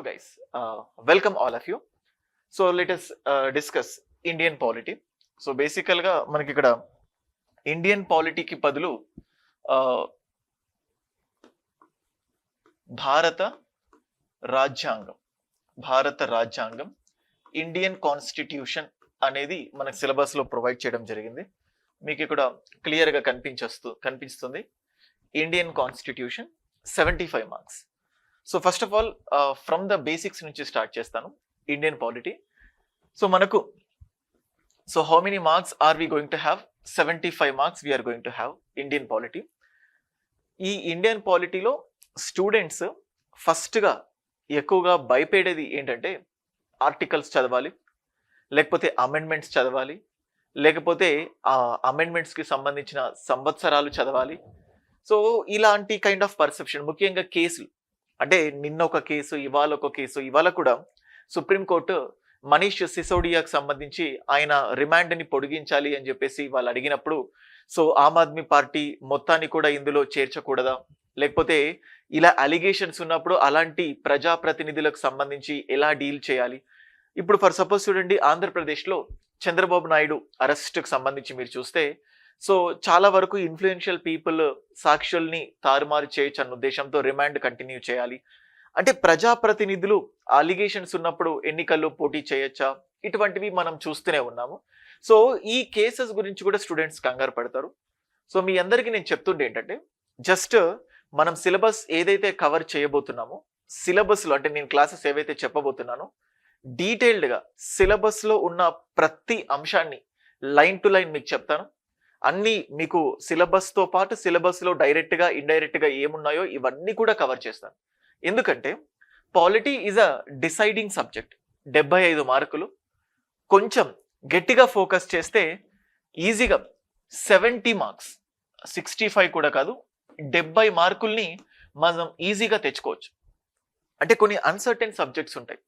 guys, welcome all of you. So let us discuss Indian polity. So basically గా మనకి ఇక్కడ Indian పాలిటీకి బదులు భారత రాజ్యాంగం ఇండియన్ కాన్స్టిట్యూషన్ అనేది మనకి సిలబస్ లో ప్రొవైడ్ చేయడం జరిగింది. మీకు ఇక్కడ క్లియర్ గా కనిపిస్తుంది Indian constitution 75 marks. So first of all from the basics నుంచి స్టార్ట్ చేస్తాను ఇండియన్ పాలిటీ. సో మనకు how many marks are we going to have? 75 marks we're going to have Indian polity. ఈ ఇండియన్ పాలిటీలో students ఫస్ట్గా ఎక్కువగా భయపడేది ఏంటంటే articles చదవాలి, లేకపోతే అమెండ్మెంట్స్ చదవాలి, లేకపోతే ఆ అమెండ్మెంట్స్కి సంబంధించిన సంవత్సరాలు చదవాలి. సో ఇలాంటి కైండ్ ఆఫ్ పర్సెప్షన్, ముఖ్యంగా కేసులు అంటే నిన్న ఒక కేసు, ఇవాళ ఒక కేసు. ఇవాళ కూడా సుప్రీంకోర్టు మనీష్ సిసోడియాకు సంబంధించి ఆయన రిమాండ్ని పొడిగించాలి అని చెప్పేసి వాళ్ళు అడిగినప్పుడు, సో ఆమ్ ఆద్మీ పార్టీ మొత్తాన్ని కూడా ఇందులో చేర్చకూడదా, లేకపోతే ఇలా అలిగేషన్స్ ఉన్నప్పుడు అలాంటి ప్రజాప్రతినిధులకు సంబంధించి ఎలా డీల్ చేయాలి. ఇప్పుడు ఫర్ సపోజ్ చూడండి, ఆంధ్రప్రదేశ్లో చంద్రబాబు నాయుడు అరెస్ట్కి సంబంధించి మీరు చూస్తే, సో చాలా వరకు ఇన్ఫ్లుయెన్షియల్ పీపుల్ సాక్షుల్ని తారుమారు చేయొచ్చు అన్న ఉద్దేశంతో రిమాండ్ కంటిన్యూ చేయాలి. అంటే ప్రజాప్రతినిధులు అలిగేషన్స్ ఉన్నప్పుడు ఎన్నికల్లో పోటీ చేయొచ్చా, ఇటువంటివి మనం చూస్తూనే ఉన్నాము. సో ఈ కేసెస్ గురించి కూడా స్టూడెంట్స్ కంగారు పడతారు. సో మీ అందరికీ నేను చెప్తుండే ఏంటంటే, జస్ట్ మనం సిలబస్ ఏదైతే కవర్ చేయబోతున్నామో, సిలబస్లో అంటే నేను క్లాసెస్ ఏవైతే చెప్పబోతున్నానో డీటెయిల్డ్గా సిలబస్లో ఉన్న ప్రతి అంశాన్ని లైన్ టు లైన్ మీకు చెప్తాను. అన్నీ మీకు సిలబస్తో పాటు సిలబస్లో డైరెక్ట్గా ఇండైరెక్ట్గా ఏమున్నాయో ఇవన్నీ కూడా కవర్ చేస్తాను. ఎందుకంటే polity is a deciding subject. 75 మార్కులు. కొంచెం గట్టిగా ఫోకస్ చేస్తే ఈజీగా 70 మార్క్స్, 65 కూడా కాదు, 70 మార్కుల్ని మనం ఈజీగా తెచ్చుకోవచ్చు. అంటే కొన్ని అన్సర్టెన్ సబ్జెక్ట్స్ ఉంటాయి.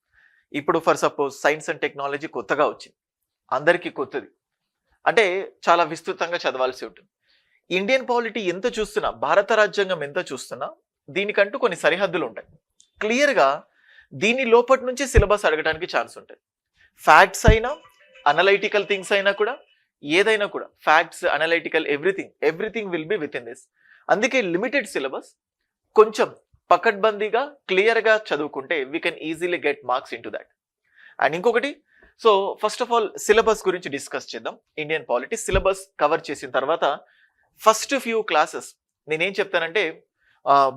ఇప్పుడు for suppose science and technology కొత్తగా వచ్చింది, అందరికీ కొత్తది, అంటే చాలా విస్తృతంగా చదవాల్సి ఉంటుంది. ఇండియన్ పాలిటీ ఎంత చూస్తున్నా, భారత రాజ్యాంగం ఎంత చూస్తున్నా, దీనికంటూ కొన్ని సరిహద్దులు ఉంటాయి. క్లియర్గా దీని లోపటి నుంచి సిలబస్ అడగడానికి ఛాన్స్ ఉంటుంది. ఫ్యాక్ట్స్ అయినా, అనలైటికల్ థింగ్స్ అయినా కూడా, ఏదైనా కూడా facts, analytical, everything will be within this. అందుకే లిమిటెడ్ సిలబస్, కొంచెం పకడ్బందీగా క్లియర్గా చదువుకుంటే we can easily get marks in to that. And ఇంకొకటి, so first of all syllabus గురించి డిస్కస్ చేద్దాం. ఇండియన్ పాలిటీ సిలబస్ కవర్ చేసిన తర్వాత ఫస్ట్ ఫ్యూ క్లాసెస్ నేనేం చెప్తానంటే,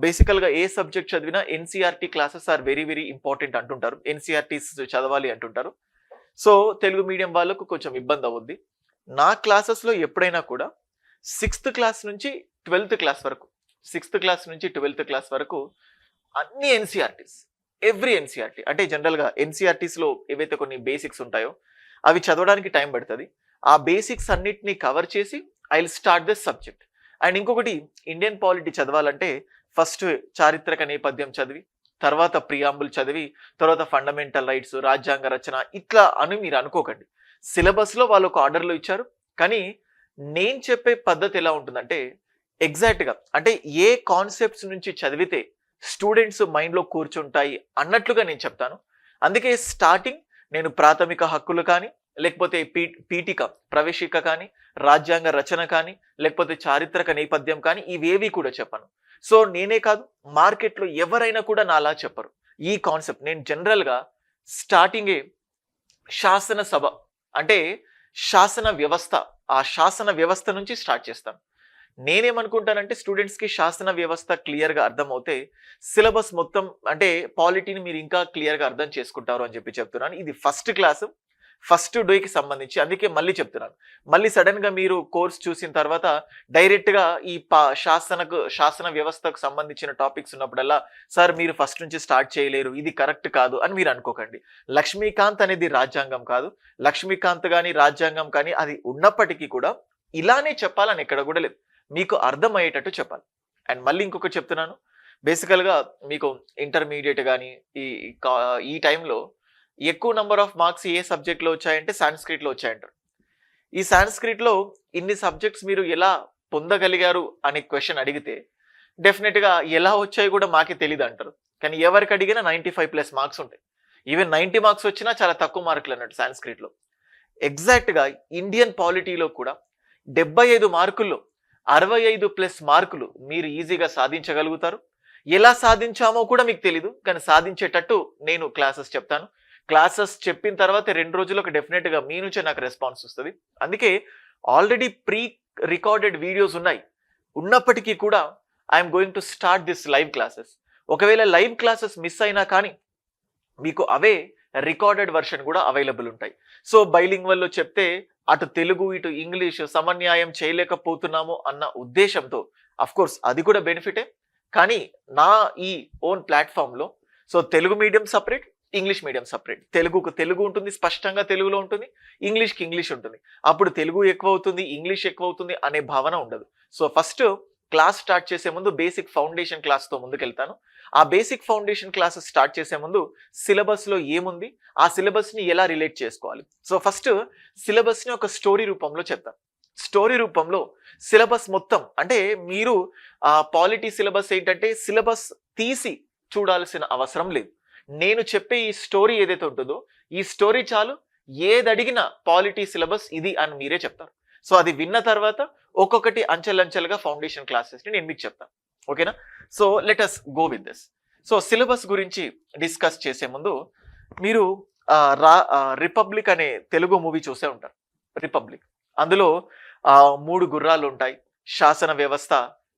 బేసికల్గా ఏ సబ్జెక్ట్ చదివినా NCERT classes are very very important అంటుంటారు, ఎన్సీఆర్టీస్ చదవాలి అంటుంటారు. సో తెలుగు మీడియం వాళ్ళకు కొంచెం ఇబ్బంది అవుద్ది. నా క్లాసెస్లో ఎప్పుడైనా కూడా 6th క్లాస్ నుంచి 12th క్లాస్ వరకు, 6th క్లాస్ నుంచి 12th క్లాస్ వరకు అన్ని ఎన్సీఆర్టీస్, ఎవ్రీ ఎన్సీఆర్టీ, అంటే జనరల్గా ఎన్సీఆర్టీస్లో ఏవైతే కొన్ని బేసిక్స్ ఉంటాయో అవి చదవడానికి టైం పడుతుంది. ఆ బేసిక్స్ అన్నిటినీ కవర్ చేసి I will start this subject. And ఇంకొకటి, ఇండియన్ పాలిటీ చదవాలంటే ఫస్ట్ చారిత్రక నేపథ్యం చదివి, తర్వాత ప్రియాంబుల్ చదివి, తర్వాత ఫండమెంటల్ రైట్స్, రాజ్యాంగ రచన, ఇట్లా అని మీరు అనుకోకండి. సిలబస్లో వాళ్ళు ఒక ఆర్డర్లో ఇచ్చారు, కానీ నేను చెప్పే పద్ధతి ఎలా ఉంటుందంటే ఎగ్జాక్ట్గా, అంటే ఏ కాన్సెప్ట్స్ నుంచి చదివితే స్టూడెంట్స్ మైండ్లో కూర్చుంటాయి అన్నట్లుగా నేను చెప్తాను. అందుకే స్టార్టింగ్ నేను ప్రాథమిక హక్కులు కానీ, లేకపోతే పీఠిక ప్రవేశిక కానీ, రాజ్యాంగ రచన కానీ, లేకపోతే చారిత్రక నేపథ్యం కానీ, ఇవేవి కూడా చెప్పను. సో నేనే కాదు, మార్కెట్లో ఎవరైనా కూడా నా అలా చెప్పరు ఈ కాన్సెప్ట్. నేను జనరల్గా స్టార్టింగే శాసన సభ అంటే శాసన వ్యవస్థ, ఆ శాసన వ్యవస్థ నుంచి స్టార్ట్ చేస్తాను. నేనేమనుకుంటానంటే స్టూడెంట్స్కి శాసన వ్యవస్థ క్లియర్గా అర్థమవుతే సిలబస్ మొత్తం, అంటే పాలిటీని మీరు ఇంకా క్లియర్గా అర్థం చేసుకుంటారు అని చెప్పి చెప్తున్నాను. ఇది ఫస్ట్ క్లాసు, ఫస్ట్ డేకి సంబంధించి. అందుకే మళ్ళీ చెప్తున్నాను, మళ్ళీ సడన్గా మీరు కోర్స్ చూసిన తర్వాత డైరెక్ట్గా ఈ శాసన వ్యవస్థకు సంబంధించిన టాపిక్స్ ఉన్నప్పుడల్లా సార్ మీరు ఫస్ట్ నుంచి స్టార్ట్ చేయలేరు, ఇది కరెక్ట్ కాదు అని మీరు అనుకోకండి. లక్ష్మీకాంత్ అనేది రాజ్యాంగం కాదు, లక్ష్మీకాంత్ కానీ రాజ్యాంగం కానీ అది ఉన్నప్పటికీ కూడా ఇలానే చెప్పాలని ఎక్కడ కూడా లేదు, మీకు అర్థమయ్యేటట్టు చెప్పాలి. అండ్ మళ్ళీ ఇంకొకటి చెప్తున్నాను, బేసికల్గా మీకు ఇంటర్మీడియట్ కానీ ఈ టైంలో ఎక్కువ నెంబర్ ఆఫ్ మార్క్స్ ఏ సబ్జెక్ట్లో వచ్చాయంటే సాంస్క్రిట్లో వచ్చాయంటారు. ఈ సాంస్క్రిట్లో ఇన్ని సబ్జెక్ట్స్ మీరు ఎలా పొందగలిగారు అనే క్వశ్చన్ అడిగితే డెఫినెట్గా ఎలా వచ్చాయి కూడా మాకే తెలియదు అంటారు. కానీ ఎవరికి అడిగినా 95+ మార్క్స్ ఉంటాయి. ఈవెన్ 90 మార్క్స్ వచ్చినా చాలా తక్కువ మార్కులు అన్నట్టు సాంస్క్రిట్లో. ఎగ్జాక్ట్గా ఇండియన్ పాలిటీలో కూడా 75 మార్కుల్లో 65+ మార్కులు మీరు ఈజీగా సాధించగలుగుతారు. ఎలా సాధించామో కూడా మీకు తెలీదు, కానీ సాధించేటట్టు నేను క్లాసెస్ చెప్తాను. క్లాసెస్ చెప్పిన తర్వాత 2 రోజులకు డెఫినెట్గా మీ నుంచే నాకు రెస్పాన్స్ వస్తుంది. అందుకే ఆల్రెడీ ప్రీ రికార్డెడ్ వీడియోస్ ఉన్నాయి. ఉన్నప్పటికీ కూడా I'm going to start this live classes. ఒకవేళ లైవ్ క్లాసెస్ మిస్ అయినా కానీ మీకు అవే రికార్డెడ్ వర్షన్ కూడా అవైలబుల్ ఉంటాయి. సో బైలింగ్వల్లో చెప్తే అటు తెలుగు ఇటు ఇంగ్లీష్ సమన్యాయం చేయలేకపోతున్నాము అన్న ఉద్దేశంతో కోర్స్ అది కూడా బెనిఫిటే. కానీ నా ఈ ఓన్ ప్లాట్ఫామ్లో so Telugu medium separate, English medium separate. తెలుగుకు తెలుగు ఉంటుంది, స్పష్టంగా తెలుగులో ఉంటుంది. ఇంగ్లీష్కి ఇంగ్లీష్ ఉంటుంది. అప్పుడు తెలుగు ఎక్కువ అవుతుంది, ఇంగ్లీష్ ఎక్కువ అవుతుంది అనే భావన ఉండదు. సో ఫస్ట్ క్లాస్ స్టార్ట్ చేసే ముందు బేసిక్ ఫౌండేషన్ క్లాస్తో ముందుకెళ్తాను. ఆ బేసిక్ ఫౌండేషన్ క్లాసెస్ స్టార్ట్ చేసే ముందు సిలబస్లో ఏముంది, ఆ సిలబస్ని ఎలా రిలేట్ చేసుకోవాలి. సో ఫస్ట్ సిలబస్ని ఒక స్టోరీ రూపంలో చెప్తాను. స్టోరీ రూపంలో సిలబస్ మొత్తం అంటే మీరు పాలిటీ సిలబస్ ఏంటంటే సిలబస్ తీసి చూడాల్సిన అవసరం లేదు. నేను చెప్పే ఈ స్టోరీ ఏదైతే ఉంటుందో ఈ స్టోరీ చాలు. ఏది అడిగినా పాలిటీ సిలబస్ ఇది అని మీరే చెప్తారు. సో అది విన్న తర్వాత ఒక్కొక్కటి అంచెలంచెలుగా ఫౌండేషన్ క్లాసెస్ని నేను మీకు చెప్తాను. ఓకేనా? So let us go with this. So syllabus గురించి డిస్కస్ చేసే ముందు మీరు రిపబ్లిక్ అనే తెలుగు మూవీ చూసే ఉంటారు. రిపబ్లిక్ అందులో 3 గుర్రాలు ఉంటాయి. శాసన వ్యవస్థ,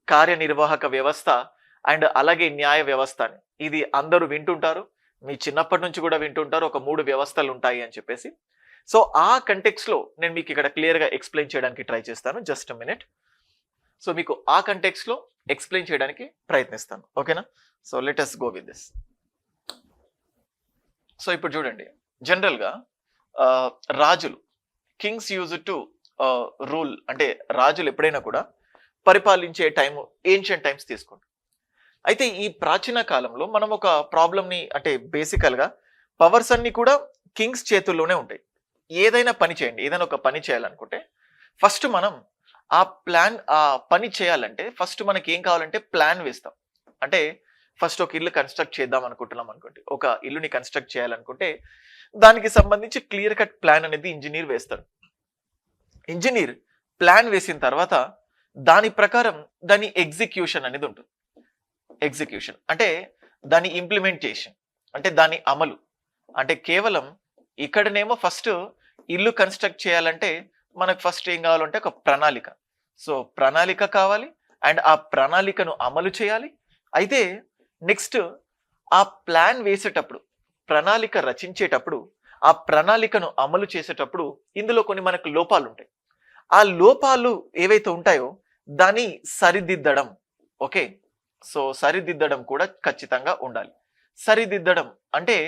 కార్యనిర్వాహక వ్యవస్థ అండ్ అలాగే న్యాయ వ్యవస్థ అని. ఇది అందరూ వింటుంటారు, మీ చిన్నప్పటి నుంచి కూడా వింటుంటారు. ఒక 3 వ్యవస్థలు ఉంటాయి అని చెప్పేసి. సో ఆ కంటెక్స్లో నేను మీకు ఇక్కడ క్లియర్గా ఎక్స్ప్లెయిన్ చేయడానికి ట్రై చేస్తాను. Just minute. సో మీకు ఆ కంటెక్స్లో ఎక్స్ప్లెయిన్ చేయడానికి ప్రయత్నిస్తాను. ఓకేనా? So let us go with this. So ఇప్పుడు చూడండి, జనరల్గా రాజులు కింగ్స్ యూజ్ టు రూల్ అంటే రాజులు ఎప్పుడైనా కూడా పరిపాలించే టైము ఏన్షియంట్ టైమ్స్ తీసుకోండి. అయితే ఈ ప్రాచీన కాలంలో మనం ఒక ప్రాబ్లమ్ని అంటే బేసికల్గా పవర్స్ అన్ని కూడా కింగ్స్ చేతుల్లోనే ఉంటాయి. ఏదైనా పని చేయండి, ఏదైనా ఒక పని చేయాలనుకుంటే ఫస్ట్ మనం ఆ పని చేయాలంటే ఫస్ట్ మనకి ఏం కావాలంటే ప్లాన్ వేస్తాం. అంటే ఫస్ట్ ఒక ఇల్లు కన్స్ట్రక్ట్ చేద్దాం అనుకుంటున్నాం అనుకోండి, ఒక ఇల్లుని కన్స్ట్రక్ట్ చేయాలనుకుంటే దానికి సంబంధించి క్లియర్ కట్ ప్లాన్ అనేది ఇంజనీర్ వేస్తాడు. ఇంజనీర్ ప్లాన్ వేసిన తర్వాత దాని ప్రకారం దాని ఎగ్జిక్యూషన్ అనేది ఉంటుంది. ఎగ్జిక్యూషన్ అంటే దాని ఇంప్లిమెంటేషన్ అంటే దాని అమలు. అంటే కేవలం ఇక్కడనేమో ఫస్ట్ ఇల్లు కన్స్ట్రక్ట్ చేయాలంటే మనకు ఫస్ట్ ఏం కావాలంటే ఒక ప్రణాళిక. సో ప్రణాళిక కావాలి అండ్ ఆ ప్రణాళికను అమలు చేయాలి. అయితే నెక్స్ట్ ఆ ప్లాన్ వేసేటప్పుడు, ప్రణాళిక రచించేటప్పుడు, ఆ ప్రణాళికను అమలు చేసేటప్పుడు ఇందులో కొన్ని మనకు లోపాలు ఉంటాయి. ఆ లోపాలు ఏవైతే ఉంటాయో దాన్ని సరిదిద్దడం. ఓకే, సో సరిదిద్దడం కూడా ఖచ్చితంగా ఉండాలి. సరిదిద్దడం అంటే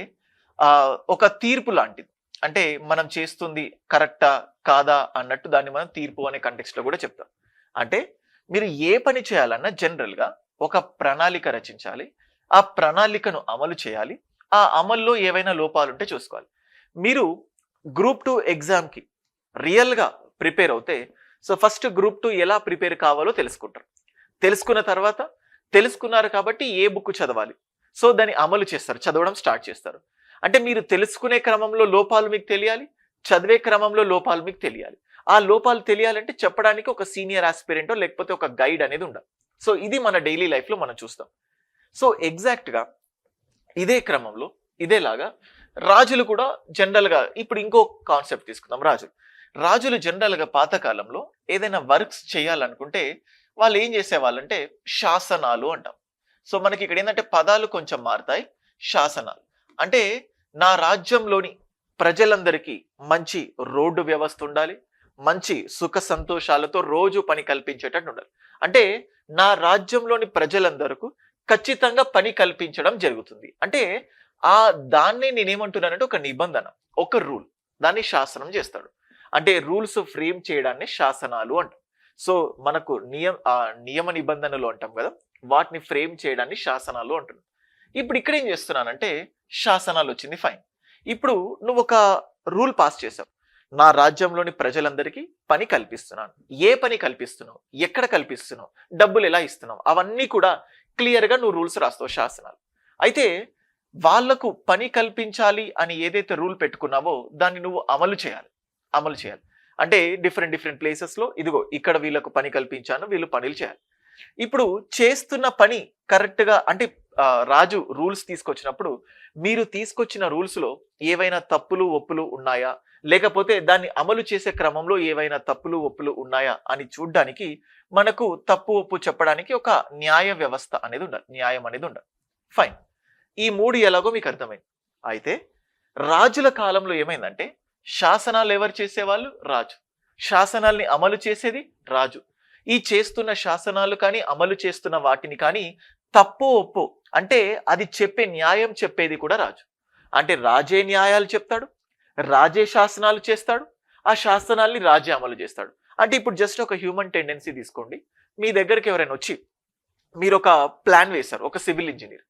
ఒక తీర్పు లాంటిది. అంటే మనం చేస్తుంది కరెక్టా కాదా అన్నట్టు దాన్ని మనం తీర్పు అనే కంటెక్స్ట్లో కూడా చెప్తాం. అంటే మీరు ఏ పని చేయాలన్నా జనరల్గా ఒక ప్రణాళిక రచించాలి, ఆ ప్రణాళికను అమలు చేయాలి, ఆ అమల్లో ఏవైనా లోపాలు ఉంటే చూసుకోవాలి. మీరు గ్రూప్ 2 ఎగ్జామ్కి రియల్గా ప్రిపేర్ అవుతే సో ఫస్ట్ గ్రూప్ 2 ఎలా ప్రిపేర్ కావాలో తెలుసుకుంటారు. తెలుసుకున్న తర్వాత తెలుసుకున్నారు కాబట్టి ఏ బుక్ చదవాలి, సో దాన్ని అమలు చేస్తారు, చదవడం స్టార్ట్ చేస్తారు. అంటే మీరు తెలుసుకునే క్రమంలో లోపాలు మీకు తెలియాలి, చదివే క్రమంలో లోపాలు మీకు తెలియాలి. ఆ లోపాలు తెలియాలంటే చెప్పడానికి ఒక సీనియర్ ఆస్పిరెంటో లేకపోతే ఒక గైడ్ అనేది ఉండాలి. సో ఇది మన డైలీ లైఫ్లో మనం చూస్తాం. సో ఎగ్జాక్ట్గా ఇదే క్రమంలో ఇదేలాగా రాజులు కూడా జనరల్గా ఇప్పుడు ఇంకో కాన్సెప్ట్ తీసుకుందాం. రాజులు జనరల్గా పాతకాలంలో ఏదైనా వర్క్స్ చేయాలనుకుంటే వాళ్ళు ఏం చేసేవాళ్ళంటే శాసనాలు అంటాం. సో మనకి ఇక్కడ ఏంటంటే పదాలు కొంచెం మారుతాయి. శాసనాలు అంటే నా రాజ్యంలోని ప్రజలందరికీ మంచి రోడ్డు వ్యవస్థ ఉండాలి, మంచి సుఖ సంతోషాలతో రోజు పని కల్పించేటట్టు ఉండాలి. అంటే నా రాజ్యంలోని ప్రజలందరికీ ఖచ్చితంగా పని కల్పించడం జరుగుతుంది. అంటే దాన్ని నేనేమంటున్నానంటే ఒక నిబంధన, ఒక రూల్, దాన్ని శాసనం చేస్తాడు. అంటే రూల్స్ ఫ్రేమ్ చేయడాన్ని శాసనాలు అంటాం. సో మనకు నియమ నిబంధనలు అంటాం కదా, వాటిని ఫ్రేమ్ చేయడాన్ని శాసనాలు అంటున్నాం. ఇప్పుడు ఇక్కడ ఏం చేస్తున్నానంటే శాసనాలు వచ్చింది, ఫైన్. ఇప్పుడు నువ్వు ఒక రూల్ పాస్ చేసావు. నా రాజ్యంలోని ప్రజలందరికీ పని కల్పిస్తున్నాను. ఏ పని కల్పిస్తున్నావు, ఎక్కడ కల్పిస్తున్నావు, డబ్బులు ఎలా ఇస్తున్నావు, అవన్నీ కూడా క్లియర్గా నువ్వు రూల్స్ రాస్తావు, శాసనాలు. అయితే వాళ్లకు పని కల్పించాలి అని ఏదైతే రూల్ పెట్టుకున్నావో దాన్ని నువ్వు అమలు చేయాలి. అంటే డిఫరెంట్ ప్లేసెస్లో ఇదిగో ఇక్కడ వీళ్ళకు పని కల్పించాను, వీళ్ళు పనులు చేయాలి. ఇప్పుడు చేస్తున్న పని కరెక్ట్గా అంటే రాజు రూల్స్ తీసుకొచ్చినప్పుడు మీరు తీసుకొచ్చిన రూల్స్లో ఏవైనా తప్పులు ఒప్పులు ఉన్నాయా, లేకపోతే దాన్ని అమలు చేసే క్రమంలో ఏవైనా తప్పులు ఒప్పులు ఉన్నాయా అని చూడ్డానికి మనకు తప్పు ఒప్పు చెప్పడానికి ఒక న్యాయ వ్యవస్థ అనేది ఉండాలి, న్యాయం అనేది ఉండాలి. ఫైన్, ఈ మూడు ఎలాగో మీకు అర్థమైంది. అయితే రాజుల కాలంలో ఏమైందంటే శాసనాలు ఎవరు చేసేవాళ్ళు? రాజు. శాసనాల్ని అమలు చేసేది రాజు. ఈ చేస్తున్న శాసనాలు కానీ అమలు చేస్తున్న వాటిని కానీ తప్పు ఒప్పు అంటే అది చెప్పే న్యాయం చెప్పేది కూడా రాజు. అంటే రాజే న్యాయాలు చెప్తాడు, రాజే శాసనాలు చేస్తాడు, ఆ శాసనాల్ని రాజే అమలు చేస్తాడు. అంటే ఇప్పుడు జస్ట్ ఒక హ్యూమన్ టెండెన్సీ తీసుకోండి. మీ దగ్గరికి ఎవరైనా వచ్చి మీరు ఒక ప్లాన్ వేశారు, ఒక సివిల్ ఇంజనీర్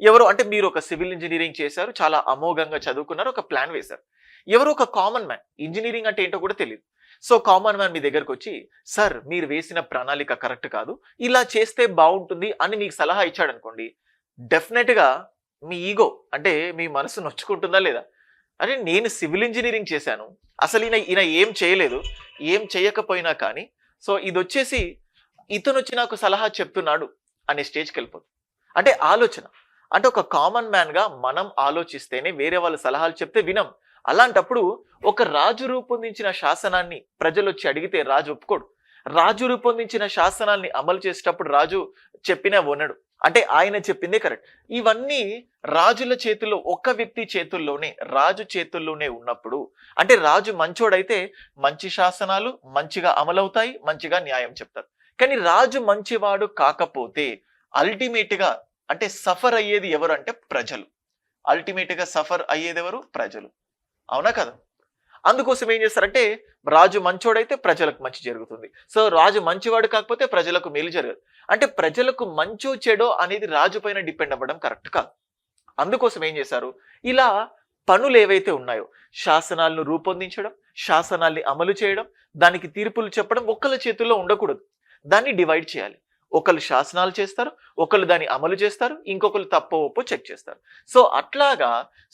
ఎవరు అంటే మీరు ఒక సివిల్ ఇంజనీరింగ్ చేశారు, చాలా అమోఘంగా చదువుకున్నారు, ఒక ప్లాన్ వేశారు. ఎవరు ఒక కామన్ మ్యాన్, ఇంజనీరింగ్ అంటే ఏంటో కూడా తెలియదు. సో కామన్ మ్యాన్ మీ దగ్గరకు వచ్చి సార్ మీరు వేసిన ప్రణాళిక కరెక్ట్ కాదు, ఇలా చేస్తే బాగుంటుంది అని మీకు సలహా ఇచ్చాడు అనుకోండి, డెఫినెట్గా మీ ఈగో అంటే మీ మనసు నొచ్చుకుంటుందా లేదా? అంటే నేను సివిల్ ఇంజనీరింగ్ చేశాను, అసలు ఈయన ఏం చేయలేదు, ఏం చేయకపోయినా కానీ సో ఇది వచ్చేసి ఇతను వచ్చి నాకు సలహా చెప్తున్నాడు అనే స్టేజ్కి వెళ్ళిపోతుంది. అంటే ఆలోచన అంటే ఒక కామన్ మ్యాన్గా మనం ఆలోచిస్తేనే వేరే వాళ్ళ సలహాలు చెప్తే వినం. అలాంటప్పుడు ఒక రాజు రూపొందించిన శాసనాన్ని ప్రజలు వచ్చి అడిగితే రాజు ఒప్పుకోడు. రాజు రూపొందించిన శాసనాల్ని అమలు చేసేటప్పుడు రాజు చెప్పినా వినడు. అంటే ఆయన చెప్పిందే కరెక్ట్. ఇవన్నీ రాజుల చేతుల్లో, ఒక్క వ్యక్తి చేతుల్లోనే, రాజు చేతుల్లోనే ఉన్నప్పుడు అంటే రాజు మంచోడైతే మంచి శాసనాలు మంచిగా అమలవుతాయి, మంచిగా న్యాయం చెప్తారు. కానీ రాజు మంచివాడు కాకపోతే అల్టిమేట్గా అంటే సఫర్ అయ్యేది ఎవరు అంటే ప్రజలు. అల్టిమేట్గా సఫర్ అయ్యేది ఎవరు? ప్రజలు. అవునా కదా? అందుకోసం ఏం చేస్తారంటే రాజు మంచోడైతే ప్రజలకు మంచి జరుగుతుంది. సో రాజు మంచివాడు కాకపోతే ప్రజలకు మేలు జరగదు. అంటే ప్రజలకు మంచో చెడో అనేది రాజు పైన డిపెండ్ అవ్వడం కరెక్ట్ కాదు. అందుకోసం ఏం చేశారు, ఇలా పనులు ఏవైతే ఉన్నాయో శాసనాలను రూపొందించడం, శాసనాల్ని అమలు చేయడం, దానికి తీర్పులు చెప్పడం ఒక్కళ్ళ చేతుల్లో ఉండకూడదు. దాన్ని డివైడ్ చేయాలి. ఒకళ్ళు శాసనాలు చేస్తారు, ఒకళ్ళు దాన్ని అమలు చేస్తారు, ఇంకొకరు తప్పో ఒప్పో చెక్ చేస్తారు. సో అట్లాగా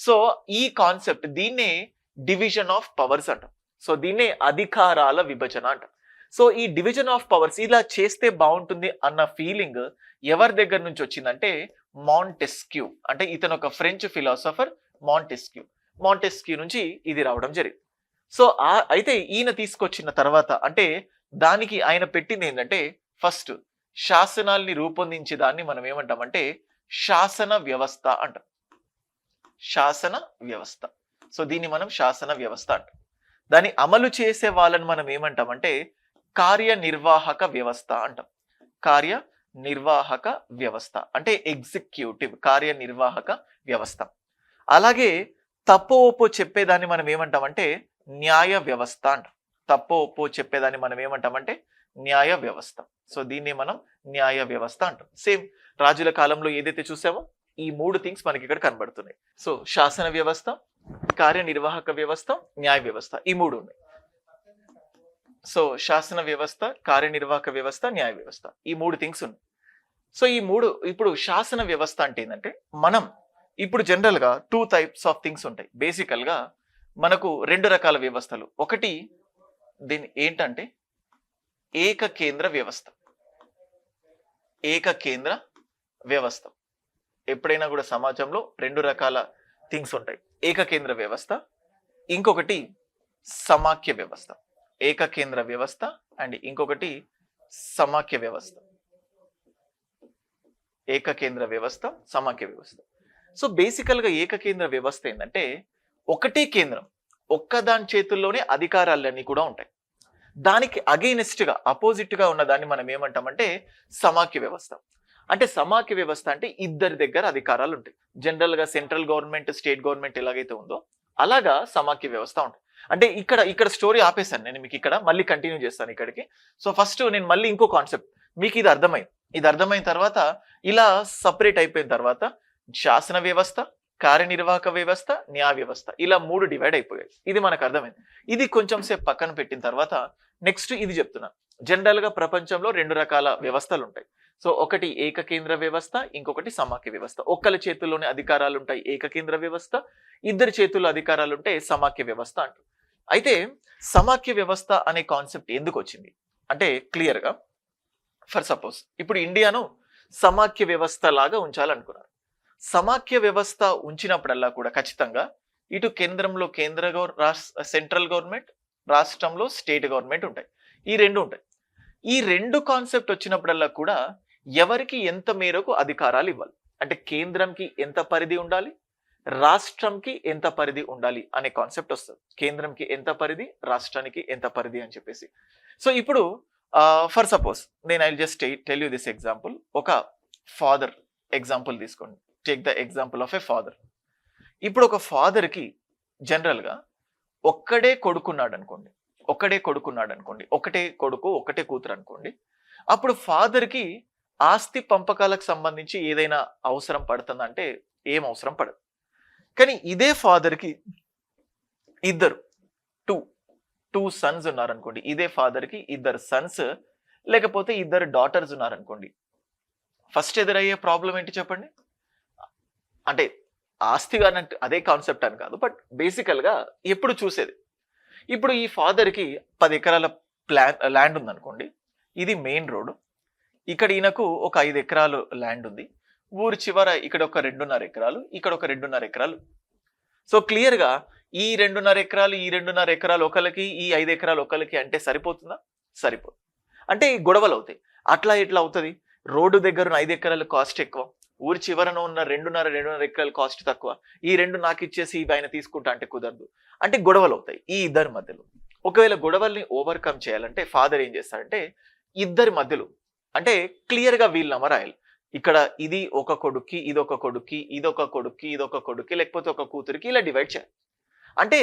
సో ఈ కాన్సెప్ట్ దీన్నే డివిజన్ ఆఫ్ పవర్స్ అంటాం. సో దీన్నే అధికారాల విభజన అంటాం. సో ఈ డివిజన్ ఆఫ్ పవర్స్ ఇలా చేస్తే బాగుంటుంది అన్న ఫీలింగ్ ఎవరి దగ్గర నుంచి వచ్చిందంటే మాంటెస్క్యూ. అంటే ఇతను ఒక ఫ్రెంచ్ ఫిలాసఫర్ మాంటెస్క్యూ నుంచి ఇది రావడం జరిగింది. సో అయితే ఈయన తీసుకొచ్చిన తర్వాత అంటే దానికి ఆయన పెట్టింది ఏంటంటే ఫస్ట్ శాసనాల్ని రూపొందించే దాన్ని మనం ఏమంటామంటే శాసన వ్యవస్థ అంటాం. శాసన వ్యవస్థ. సో దీన్ని మనం శాసన వ్యవస్థ అంటాం. దాన్ని అమలు చేసే వాళ్ళని మనం ఏమంటామంటే కార్యనిర్వాహక వ్యవస్థ అంటాం. కార్యనిర్వాహక వ్యవస్థ అంటే ఎగ్జిక్యూటివ్, కార్యనిర్వాహక వ్యవస్థ. అలాగే తప్పో ఒప్పో చెప్పేదాన్ని మనం ఏమంటామంటే న్యాయ వ్యవస్థ అంటాం. తప్పో ఒప్పో చెప్పేదాన్ని మనం ఏమంటామంటే న్యాయ వ్యవస్థ. సో దీన్ని మనం న్యాయ వ్యవస్థ అంటాం. సేమ్ రాజుల కాలంలో ఏదైతే చూసామో ఈ మూడు థింగ్స్ మనకి ఇక్కడ కనబడుతున్నాయి. సో శాసన వ్యవస్థ, కార్యనిర్వాహక వ్యవస్థ, న్యాయ వ్యవస్థ, ఈ మూడు ఉన్నాయి. సో శాసన వ్యవస్థ, కార్యనిర్వాహక వ్యవస్థ, న్యాయ వ్యవస్థ, ఈ మూడు థింగ్స్ ఉన్నాయి. సో ఈ మూడు ఇప్పుడు శాసన వ్యవస్థ అంటే ఏంటంటే మనం ఇప్పుడు జనరల్ గా 2 types ఆఫ్ థింగ్స్ ఉంటాయి. బేసికల్ గా మనకు 2 రకాల వ్యవస్థలు. ఒకటి దీని ఏంటంటే ఏకకేంద్ర వ్యవస్థ. ఏకకేంద్ర వ్యవస్థ. ఎప్పుడైనా కూడా సమాజంలో 2 రకాల థింగ్స్ ఉంటాయి. ఏకకేంద్ర వ్యవస్థ, ఇంకొకటి సమాఖ్య వ్యవస్థ. ఏకకేంద్ర వ్యవస్థ అండ్ ఇంకొకటి సమాఖ్య వ్యవస్థ. ఏకకేంద్ర వ్యవస్థ, సమాఖ్య వ్యవస్థ. సో బేసికల్ గా ఏకకేంద్ర వ్యవస్థ ఏంటంటే ఒకటే కేంద్రం, ఒక్కదాని చేతుల్లోనే అధికారాలన్నీ కూడా ఉంటాయి. దానికి అగెయినెస్ట్ గా అపోజిట్ గా ఉన్న దాన్ని మనం ఏమంటామంటే సమాఖ్య వ్యవస్థ. అంటే సమాఖ్య వ్యవస్థ అంటే ఇద్దరి దగ్గర అధికారాలు ఉంటాయి. జనరల్ గా సెంట్రల్ గవర్నమెంట్, స్టేట్ గవర్నమెంట్ ఎలాగైతే ఉందో అలాగా సమాఖ్య వ్యవస్థ ఉంటుంది. అంటే ఇక్కడ స్టోరీ ఆపేశాను నేను, మీకు ఇక్కడ మళ్ళీ కంటిన్యూ చేస్తాను ఇక్కడికి. సో ఫస్ట్ నేను మళ్ళీ ఇంకో కాన్సెప్ట్ మీకు ఇది అర్థమైంది. ఇది అర్థమైన తర్వాత ఇలా సపరేట్ అయిపోయిన తర్వాత శాసన వ్యవస్థ, కార్యనిర్వాహక వ్యవస్థ, న్యాయ వ్యవస్థ, ఇలా 3 డివైడ్ అయిపోయాయి. ఇది మనకు అర్థమైంది. ఇది కొంచెం సేపు పక్కన పెట్టిన తర్వాత నెక్స్ట్ ఇది చెప్తున్నా. జనరల్ గా ప్రపంచంలో 2 రకాల వ్యవస్థలు ఉంటాయి. సో ఒకటి ఏకకేంద్ర వ్యవస్థ, ఇంకొకటి సమాఖ్య వ్యవస్థ. ఒక్కరి చేతుల్లోనే అధికారాలు ఉంటాయి ఏకకేంద్ర వ్యవస్థ, ఇద్దరి చేతుల్లో అధికారాలు ఉంటే సమాఖ్య వ్యవస్థ అంటారు. అయితే సమాఖ్య వ్యవస్థ అనే కాన్సెప్ట్ ఎందుకు వచ్చింది అంటే క్లియర్ గా ఫర్ సపోజ్ ఇప్పుడు ఇండియాను సమాఖ్య వ్యవస్థ లాగా ఉంచాలనుకున్నారు. సమాఖ్య వ్యవస్థ ఉంచినప్పుడల్లా కూడా ఖచ్చితంగా ఇటు కేంద్రంలో సెంట్రల్ గవర్నమెంట్, రాష్ట్రంలో స్టేట్ గవర్నమెంట్ ఉంటాయి. ఈ 2 ఉంటాయి. ఈ 2 కాన్సెప్ట్ వచ్చినప్పుడల్లా కూడా ఎవరికి ఎంత మేరకు అధికారాలు ఇవ్వాలి అంటే కేంద్రంకి ఎంత పరిధి ఉండాలి, రాష్ట్రంకి ఎంత పరిధి ఉండాలి అనే కాన్సెప్ట్ వస్తుంది. కేంద్రంకి ఎంత పరిధి, రాష్ట్రానికి ఎంత పరిధి అని చెప్పేసి. సో ఇప్పుడు ఫర్ సపోజ్ నేను I just tell you this example. ఒక ఫాదర్ ఎగ్జాంపుల్ తీసుకోండి. Take the example of a father. ఇప్పుడు ఒక ఫాదర్ కి జనరల్ గా ఒక్కడే కొడుకున్నాడు అనుకోండి, ఒకటే కొడుకు ఒకటే కూతురు అనుకోండి. అప్పుడు ఫాదర్ కి ఆస్తి పంపకాలకు సంబంధించి ఏదైనా అవసరం పడుతుందంటే ఏం అవసరం పడదు. కానీ ఇదే ఫాదర్ కి టూ సన్స్ ఉన్నారనుకోండి, ఇదే ఫాదర్ కి 2 సన్స్ లేకపోతే 2 డాటర్స్ ఉన్నారనుకోండి. ఫస్ట్ ఎదురయ్యే ప్రాబ్లం ఏంటి చెప్పండి? అంటే ఆస్తిగా అదే కాన్సెప్ట్ అని కాదు, బట్ బేసికల్ గా ఎప్పుడు చూసేది. ఇప్పుడు ఈ ఫాదర్ కి 10 ఎకరాల ల్యాండ్ ఉందనుకోండి. ఇది మెయిన్ రోడ్. ఇక్కడ ఈయనకు ఒక 5 ఎకరాలు ల్యాండ్ ఉంది. ఊరి చివర ఇక్కడ ఒక 2.5 ఎకరాలు, ఇక్కడ ఒక 2.5 ఎకరాలు. సో క్లియర్ గా ఈ 2.5 ఎకరాలు, ఈ 2.5 ఎకరాలు ఒకరికి, ఈ 5 ఎకరాలు ఒకరికి అంటే సరిపోతుందా? సరిపోదు. అంటే ఈ గొడవలు అవుతాయి. అట్లా ఎట్లా అవుతుంది? రోడ్డు దగ్గర 5 ఎకరాల కాస్ట్ ఎక్కువ, ఊరి చివరన ఉన్న 2.5 ఎకరాల కాస్ట్ తక్కువ. ఈ 2 నాకు ఇచ్చేసి ఇవి ఆయన తీసుకుంటా అంటే కుదరదు. అంటే గొడవలు అవుతాయి ఈ ఇద్దరి మధ్యలో. ఒకవేళ గొడవల్ని ఓవర్కమ్ చేయాలంటే ఫాదర్ ఏం చేస్తాడంటే ఇద్దరి మధ్యలో అంటే క్లియర్ గా వీళ్ళ రాయాలి. ఇక్కడ ఇది ఒక కొడుక్కి, ఇదొక కొడుక్కి, ఇదొక కొడుక్కి, ఇదొక కొడుక్కి, లేకపోతే ఒక కూతురికి ఇలా డివైడ్ చేయాలి. అంటే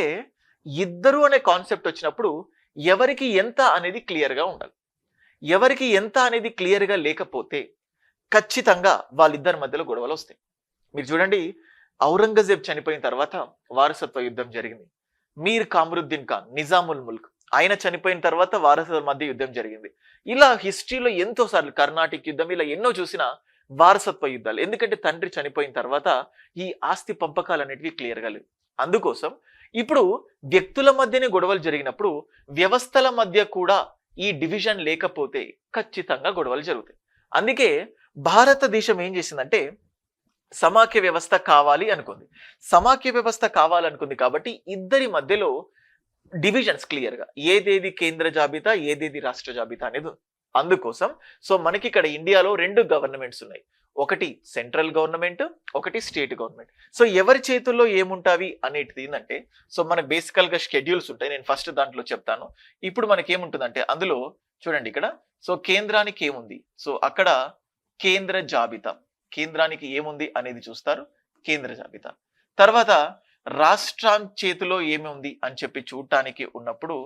ఇద్దరు అనే కాన్సెప్ట్ వచ్చినప్పుడు ఎవరికి ఎంత అనేది క్లియర్ గా ఉండాలి. ఎవరికి ఎంత అనేది క్లియర్ గా లేకపోతే ఖచ్చితంగా వాళ్ళిద్దరి మధ్యలో గొడవలు వస్తాయి. మీరు చూడండి, ఔరంగజేబ్ చనిపోయిన తర్వాత వారసత్వ యుద్ధం జరిగింది. మీర్ కామరుద్దీన్ ఖాన్, నిజాముల్ ముల్క్, ఆయన చనిపోయిన తర్వాత వారసుల మధ్య యుద్ధం జరిగింది. ఇలా హిస్టరీలో ఎంతో సార్లు కర్ణాటిక్ యుద్ధం ఇలా ఎన్నో చూసిన వారసత్వ యుద్ధాలు. ఎందుకంటే తండ్రి చనిపోయిన తర్వాత ఈ ఆస్తి పంపకాలు అనేటివి క్లియర్ గా లేవు. అందుకోసం ఇప్పుడు వ్యక్తుల మధ్యనే గొడవలు జరిగినప్పుడు వ్యవస్థల మధ్య కూడా ఈ డివిజన్ లేకపోతే ఖచ్చితంగా గొడవలు జరుగుతాయి. అందుకే భారతదేశం ఏం చేసిందంటే సమాఖ్య వ్యవస్థ కావాలి అనుకుంది. సమాఖ్య వ్యవస్థ కావాలనుకుంది కాబట్టి ఇద్దరి మధ్యలో డివిజన్స్ క్లియర్ గా ఏదేది కేంద్ర జాబితా, ఏదేది రాష్ట్ర జాబితా అనేది. అందుకోసం సో మనకి ఇక్కడ ఇండియాలో 2 గవర్నమెంట్స్ ఉన్నాయి. ఒకటి సెంట్రల్ గవర్నమెంట్, ఒకటి స్టేట్ గవర్నమెంట్. సో ఎవరి చేతుల్లో ఏముంటావి అనేటిది ఏంటంటే సో మనకు బేసికల్ గా షెడ్యూల్స్ ఉంటాయి. నేను ఫస్ట్ దాంట్లో చెప్తాను. ఇప్పుడు మనకి ఏముంటుందంటే అందులో చూడండి ఇక్కడ సో కేంద్రానికి ఏముంది, సో అక్కడ కేంద్ర జాబితా, కేంద్రానికి ఏముంది అనేది చూస్తారు, కేంద్ర జాబితా. తర్వాత రాష్ట్రం చేతిలో ఏమి ఉంది అని చెప్పి చూడటానికి ఉన్నప్పుడు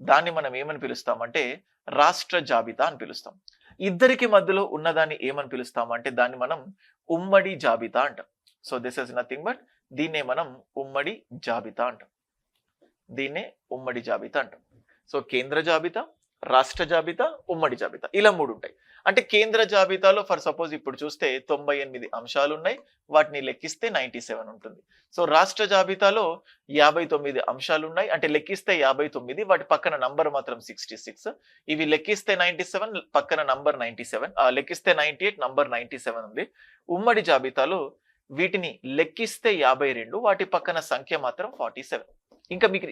దాన్ని మనం ఏమని పిలుస్తామంటే రాష్ట్ర జాబితా అని పిలుస్తాం. ఇద్దరికి మధ్యలో ఉన్నదాన్ని ఏమని పిలుస్తామంటే దాన్ని మనం ఉమ్మడి జాబితా అంటాం. So this is nothing but దీన్నే మనం ఉమ్మడి జాబితా అంటాం. దీన్నే ఉమ్మడి జాబితా అంటాం. సో కేంద్ర జాబితా, రాష్ట్ర జాబితా, ఉమ్మడి జాబితా ఇలా 3 ఉంటాయి. అంటే కేంద్ర జాబితాలో ఫర్ సపోజ్ ఇప్పుడు చూస్తే 98 అంశాలు ఉన్నాయి, వాటిని లెక్కిస్తే 97 ఉంటుంది. సో రాష్ట్ర జాబితాలో 59 అంశాలు ఉన్నాయి, అంటే లెక్కిస్తే 59, వాటి పక్కన నంబర్ మాత్రం 66. ఇవి లెక్కిస్తే 97, పక్కన నంబర్ 97, లెక్కిస్తే 98, నంబర్ 97 ఉంది. ఉమ్మడి జాబితాలో వీటిని లెక్కిస్తే 52, వాటి పక్కన సంఖ్య మాత్రం 47. ఇంకా మీకు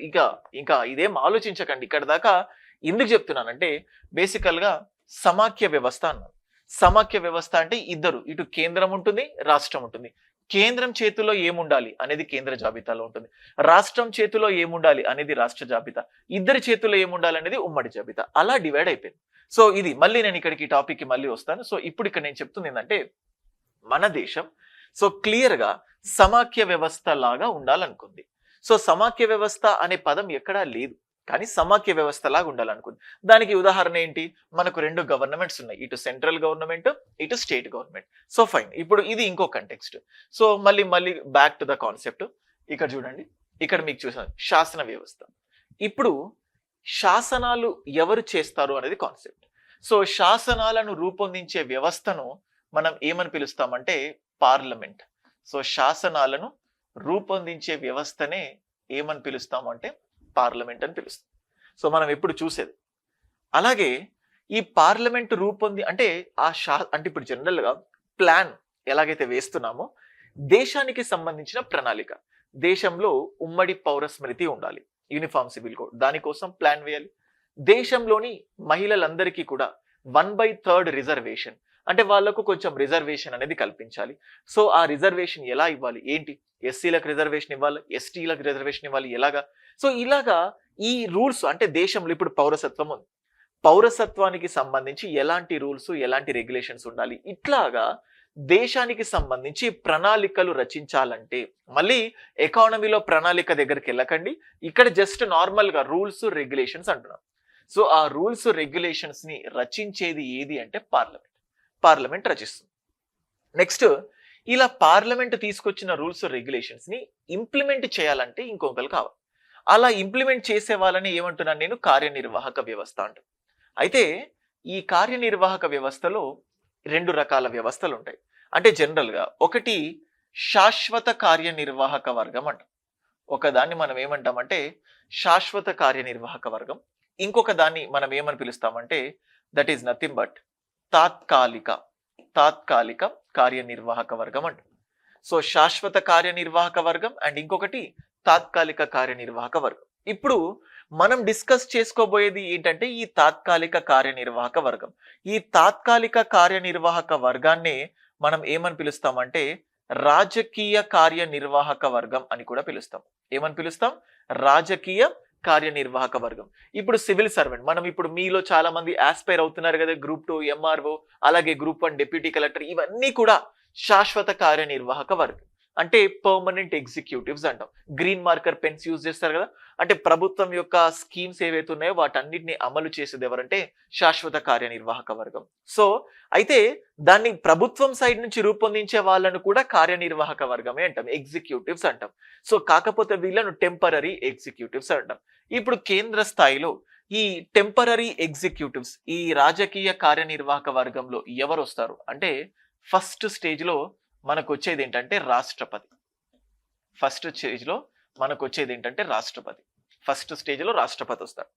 ఇంకా ఇదేం ఆలోచించకండి. ఇక్కడ దాకా ఎందుకు చెప్తున్నానంటే బేసికల్ గా సమాఖ్య వ్యవస్థ అన్నారు. సమాఖ్య వ్యవస్థ అంటే ఇద్దరు, ఇటు కేంద్రం ఉంటుంది, రాష్ట్రం ఉంటుంది. కేంద్రం చేతిలో ఏముండాలి అనేది కేంద్ర జాబితాలో ఉంటుంది, రాష్ట్రం చేతిలో ఏముండాలి అనేది రాష్ట్ర జాబితా, ఇద్దరి చేతిలో ఏముండాలి అనేది ఉమ్మడి జాబితా. అలా డివైడ్ అయిపోయింది. సో ఇది మళ్ళీ నేను ఇక్కడికి టాపిక్ కి మళ్ళీ వస్తాను. సో ఇప్పుడు ఇక్కడ నేను చెప్తుంది ఏంటంటే మన దేశం సో క్లియర్ గా సమాఖ్య వ్యవస్థ లాగా ఉండాలనుకుంది. సో సమాఖ్య వ్యవస్థ అనే పదం ఎక్కడా లేదు, కానీ సమాఖ్య వ్యవస్థలాగా ఉండాలనుకుంది. దానికి ఉదాహరణ ఏంటి? మనకు 2 గవర్నమెంట్స్ ఉన్నాయి. ఇటు సెంట్రల్ గవర్నమెంట్, ఇటు స్టేట్ గవర్నమెంట్. So fine. ఇప్పుడు ఇది ఇంకో కంటెక్స్ట్. సో మళ్ళీ బ్యాక్ టు ద కాన్సెప్ట్. ఇక్కడ చూడండి. ఇక్కడ మీకు చూసాను శాసన వ్యవస్థ. ఇప్పుడు శాసనాలు ఎవరు చేస్తారు అనేది కాన్సెప్ట్. సో శాసనాలను రూపొందించే వ్యవస్థను మనం ఏమని పిలుస్తామంటే పార్లమెంట్. సో శాసనాలను రూపొందించే వ్యవస్థనే ఏమని పిలుస్తామంటే పార్లమెంట్ అని పిలుస్తాం. సో మనం ఎప్పుడు చూసేది. అలాగే ఈ పార్లమెంట్ అంటే అంటే ఇప్పుడు జనరల్ గా ప్లాన్ ఎలాగైతే వేస్తున్నామో దేశానికి సంబంధించిన ప్రణాళిక, దేశంలో ఉమ్మడి పౌర స్మృతి ఉండాలి, యూనిఫామ్ సివిల్ కోడ్, దానికోసం ప్లాన్ వేయాలి. దేశంలోని మహిళలందరికీ కూడా 1/3 రిజర్వేషన్, అంటే వాళ్లకు కొంచెం రిజర్వేషన్ అనేది కల్పించాలి. సో ఆ రిజర్వేషన్ ఎలా ఇవ్వాలి, ఏంటి? ఎస్సీలకు రిజర్వేషన్ ఇవ్వాలి, ఎస్టీలకు రిజర్వేషన్ ఇవ్వాలి, ఎలాగా? సో ఇలాగా ఈ రూల్స్ అంటే దేశంలో ఇప్పుడు పౌరసత్వం ఉంది, పౌరసత్వానికి సంబంధించి ఎలాంటి రూల్స్, ఎలాంటి రెగ్యులేషన్స్ ఉండాలి, ఇట్లాగా దేశానికి సంబంధించి ప్రణాళికలు రచించాలంటే మళ్ళీ ఎకానమీలో ప్రణాళిక దగ్గరికి వెళ్ళకండి, ఇక్కడ జస్ట్ నార్మల్ గా రూల్స్ రెగ్యులేషన్స్ అంటున్నాం. సో ఆ రూల్స్ రెగ్యులేషన్స్ ని రచించేది ఏది అంటే పార్లమెంట్ రచిస్తుంది. నెక్స్ట్ ఇలా పార్లమెంట్ తీసుకొచ్చిన రూల్స్ రెగ్యులేషన్స్ ని ఇంప్లిమెంట్ చేయాలంటే ఇంకొకరు కావాలి. అలా ఇంప్లిమెంట్ చేసే వాళ్ళని ఏమంటున్నాను నేను? కార్యనిర్వాహక వ్యవస్థ అంట. అయితే ఈ కార్యనిర్వాహక వ్యవస్థలో 2 రకాల వ్యవస్థలు ఉంటాయి. అంటే జనరల్ గా ఒకటి శాశ్వత కార్యనిర్వాహక వర్గం అంట. ఒకదాన్ని మనం ఏమంటామంటే శాశ్వత కార్యనిర్వాహక వర్గం. ఇంకొక దాన్ని మనం ఏమని పిలుస్తామంటే దట్ ఈస్ నథింగ్ బట్ తాత్కాలిక కార్యనిర్వాహక వర్గం అంట. సో శాశ్వత కార్యనిర్వాహక వర్గం అండ్ ఇంకొకటి తాత్కాలిక కార్యనిర్వాహక వర్గం. ఇప్పుడు మనం డిస్కస్ చేసుకోబోయేది ఏంటంటే ఈ తాత్కాలిక కార్యనిర్వాహక వర్గం. ఈ తాత్కాలిక కార్యనిర్వాహక వర్గాన్ని మనం ఏమని పిలుస్తామంటే రాజకీయ కార్యనిర్వాహక వర్గం అని కూడా పిలుస్తాం. ఏమని పిలుస్తాం? రాజకీయ కార్యనిర్వాహక వర్గం. ఇప్పుడు సివిల్ సర్వెంట్, మనం ఇప్పుడు మీలో చాలా మంది ఆస్పైర్ అవుతున్నారు కదా, గ్రూప్ 2 ఎంఆర్ఓ, అలాగే గ్రూప్ 1 డిప్యూటీ కలెక్టర్, ఇవన్నీ కూడా శాశ్వత కార్యనిర్వాహక వర్గం అంటే పర్మనెంట్ ఎగ్జిక్యూటివ్స్ అంటాం. గ్రీన్ మార్కర్ పెన్స్ యూజ్ చేస్తారు కదా, అంటే ప్రభుత్వం యొక్క స్కీమ్స్ ఏవైతే ఉన్నాయో వాటన్నిటిని అమలు చేసేది ఎవరంటే శాశ్వత కార్యనిర్వాహక వర్గం. సో అయితే దాన్ని ప్రభుత్వం సైడ్ నుంచి రూపొందించే వాళ్ళను కూడా కార్యనిర్వాహక వర్గమే అంటాం, ఎగ్జిక్యూటివ్స్ అంటాం. సో కాకపోతే వీళ్ళను టెంపరరీ ఎగ్జిక్యూటివ్స్ అంటాం. ఇప్పుడు కేంద్ర స్థాయిలో ఈ టెంపరరీ ఎగ్జిక్యూటివ్స్ ఈ రాజకీయ కార్యనిర్వాహక వర్గంలో ఎవరు వస్తారు అంటే ఫస్ట్ స్టేజ్ లో మనకు వచ్చేది ఏంటంటే రాష్ట్రపతి. ఫస్ట్ స్టేజ్ లో మనకు వచ్చేది ఏంటంటే రాష్ట్రపతి. ఫస్ట్ స్టేజ్ లో రాష్ట్రపతి వస్తారు.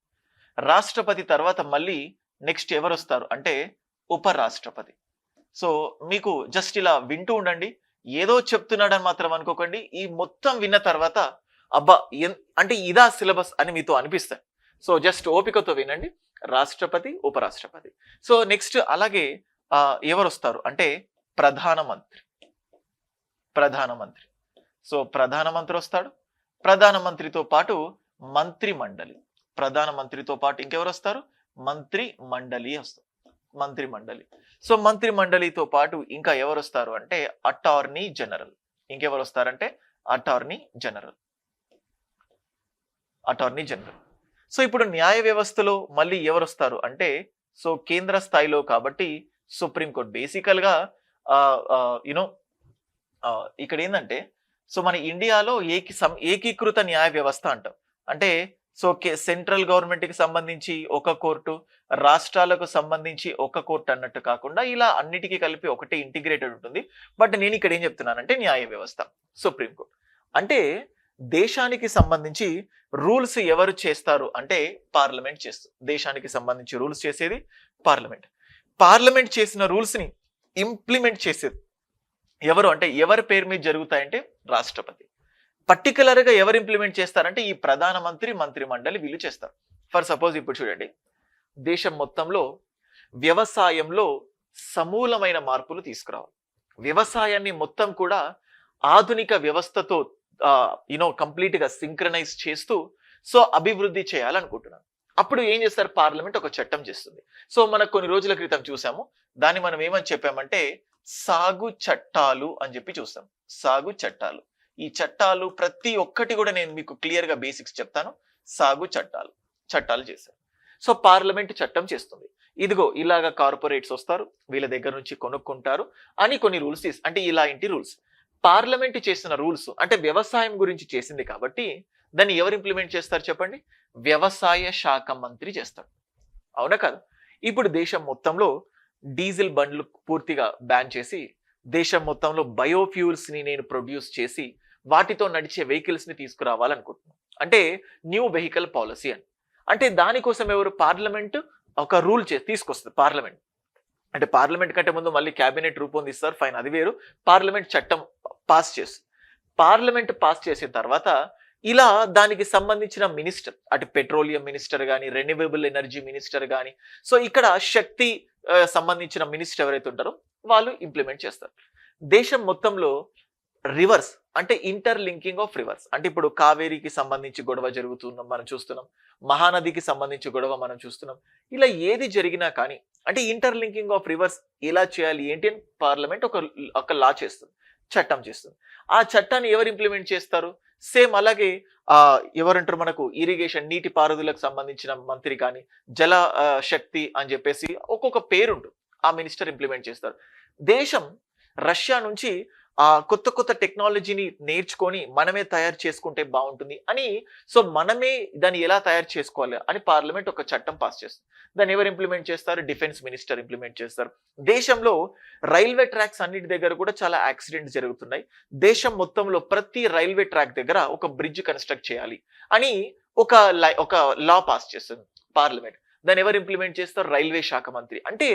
రాష్ట్రపతి తర్వాత మళ్ళీ నెక్స్ట్ ఎవరు వస్తారు అంటే ఉపరాష్ట్రపతి. సో మీకు జస్ట్ ఇలా వింటూ ఉండండి, ఏదో చెప్తున్నాడని మాత్రం అనుకోకండి. ఈ మొత్తం విన్న తర్వాత అబ్బా అంటే ఇదా సిలబస్ అని మీతో అనిపిస్తాయి. సో జస్ట్ ఓపికతో వినండి. రాష్ట్రపతి, ఉపరాష్ట్రపతి. సో నెక్స్ట్ అలాగే ఎవరు వస్తారు అంటే ప్రధానమంత్రి. సో ప్రధానమంత్రి వస్తాడు. ప్రధానమంత్రితో పాటు మంత్రి మండలి. ప్రధానమంత్రితో పాటు ఇంకెవరు వస్తారు? మంత్రి మండలి వస్తారు. మంత్రి మండలి. సో మంత్రి మండలితో పాటు ఇంకా ఎవరు వస్తారు అంటే అటార్నీ జనరల్. ఇంకెవరు వస్తారంటే అటార్నీ జనరల్. సో ఇప్పుడు న్యాయ వ్యవస్థలో మళ్ళీ ఎవరు వస్తారు అంటే సో కేంద్ర స్థాయిలో కాబట్టి సుప్రీంకోర్టు. బేసికల్ గా యునో ఇక్కడ ఏంటంటే సో మన ఇండియాలో ఏకీకృత న్యాయ వ్యవస్థ అంటాం. అంటే సో సెంట్రల్ గవర్నమెంట్ కి సంబంధించి ఒక కోర్టు, రాష్ట్రాలకు సంబంధించి ఒక కోర్టు అన్నట్టు కాకుండా ఇలా అన్నిటికీ కలిపి ఒకటే ఇంటిగ్రేటెడ్ ఉంటుంది. బట్ నేను ఇక్కడ ఏం చెప్తున్నానంటే న్యాయ వ్యవస్థ సుప్రీంకోర్టు. అంటే దేశానికి సంబంధించి రూల్స్ ఎవరు చేస్తారు అంటే పార్లమెంట్ చేస్తుంది. దేశానికి సంబంధించి రూల్స్ చేసేది పార్లమెంట్. పార్లమెంట్ చేసిన రూల్స్ ని ఇంప్లిమెంట్ చేసేది ఎవరు అంటే ఎవరి పేరు మీద జరుగుతాయంటే రాష్ట్రపతి. పర్టికులర్ గా ఎవరు ఇంప్లిమెంట్ చేస్తారంటే ఈ ప్రధానమంత్రి, మంత్రి మండలి వీళ్ళు చేస్తారు. ఫర్ సపోజ్ ఇప్పుడు చూడండి, దేశం మొత్తంలో వ్యవసాయంలో సమూలమైన మార్పులు తీసుకురావాలి. వ్యవసాయాన్ని మొత్తం కూడా ఆధునిక వ్యవస్థతో కంప్లీట్ గా సింక్రనైజ్ చేస్తూ సో అభివృద్ధి చేయాలనుకుంటున్నాను. అప్పుడు ఏం చేస్తారు? పార్లమెంట్ ఒక చట్టం చేస్తుంది. సో మనకు కొన్ని రోజుల క్రితం చూసాము, దాన్ని మనం ఏమని చెప్పామంటే సాగు చట్టాలు అని చెప్పి చూస్తాం. సాగు చట్టాలు. ఈ చట్టాలు ప్రతి ఒక్కటి కూడా నేను మీకు క్లియర్ గా బేసిక్స్ చెప్తాను. సాగు చట్టాలు. చట్టాలు చేశారు. సో పార్లమెంట్ చట్టం చేస్తుంది, ఇదిగో ఇలాగ కార్పొరేట్స్ వస్తారు, వీళ్ళ దగ్గర నుంచి కొనుక్కుంటారు అని కొన్ని రూల్స్ అంటే ఇలాంటి రూల్స్. పార్లమెంట్ చేసిన రూల్స్ అంటే వ్యవసాయం గురించి చేసింది కాబట్టి దాన్ని ఎవరు ఇంప్లిమెంట్ చేస్తారు చెప్పండి? వ్యవసాయ శాఖ మంత్రి చేస్తాడు, అవునా కాదు? ఇప్పుడు దేశం మొత్తంలో డీజిల్ బండ్లు పూర్తిగా బ్యాన్ చేసి దేశం మొత్తంలో బయోఫ్యూల్స్ ని నేను ప్రొడ్యూస్ చేసి వాటితో నడిచే వెహికల్స్ ని తీసుకురావాలనుకుంటున్నాను, అంటే న్యూ వెహికల్ పాలసీ అని. అంటే దానికోసం ఎవరు? పార్లమెంట్ ఒక రూల్ తీసుకొస్తుంది. పార్లమెంట్ అంటే పార్లమెంట్ కంటే ముందు మళ్ళీ క్యాబినెట్ రూపొందిస్తారు, ఫైన్, అది వేరు. పార్లమెంట్ చట్టం పాస్ చేస్తుంది. పార్లమెంట్ పాస్ చేసిన తర్వాత ఇలా దానికి సంబంధించిన మినిస్టర్, అటు పెట్రోలియం మినిస్టర్ కానీ, రెన్యూవబుల్ ఎనర్జీ మినిస్టర్ కానీ, సో ఇక్కడ శక్తి సంబంధించిన మినిస్టర్ ఎవరైతే ఉంటారో వాళ్ళు ఇంప్లిమెంట్ చేస్తారు. దేశం మొత్తంలో రివర్స్ అంటే ఇంటర్ లింకింగ్ ఆఫ్ రివర్స్, అంటే ఇప్పుడు కావేరికి సంబంధించి గొడవ జరుగుతున్నాం మనం చూస్తున్నాం, మహానదికి సంబంధించి గొడవ మనం చూస్తున్నాం. ఇలా ఏది జరిగినా కానీ అంటే ఇంటర్ లింకింగ్ ఆఫ్ రివర్స్ ఎలా చేయాలి ఏంటి అని పార్లమెంట్ ఒక లా చేస్తుంది, చట్టం చేస్తుంది. ఆ చట్టాన్ని ఎవరు ఇంప్లిమెంట్ చేస్తారు? సేమ్ అలాగే ఎవరంటారు మనకు ఇరిగేషన్, నీటి పారుదలకు సంబంధించిన మంత్రి కానీ, జల శక్తి అని చెప్పేసి ఒక్కొక్క పేరుంటుంది, ఆ మినిస్టర్ ఇంప్లిమెంట్ చేస్తారు. దేశం రష్యా నుంచి కొత్త కొత్త టెక్నాలజీని నేర్చుకొని మనమే తయారు చేసుకుంటే బాగుంటుంది అని, సో మనమే దాన్ని ఎలా తయారు చేసుకోవాలి అని పార్లమెంట్ ఒక చట్టం పాస్ చేస్తుంది. దాన్ని ఎవరు ఇంప్లిమెంట్ చేస్తారు? డిఫెన్స్ మినిస్టర్ ఇంప్లిమెంట్ చేస్తారు. దేశంలో రైల్వే ట్రాక్స్ అన్నిటి దగ్గర కూడా చాలా యాక్సిడెంట్స్ జరుగుతున్నాయి, దేశం మొత్తంలో ప్రతి రైల్వే ట్రాక్ దగ్గర ఒక బ్రిడ్జ్ కన్స్ట్రక్ట్ చేయాలి అని ఒక లా పాస్ చేస్తుంది పార్లమెంట్. దాన్ని ఎవరు ఇంప్లిమెంట్ చేస్తారు? రైల్వే శాఖ మంత్రి. అంటే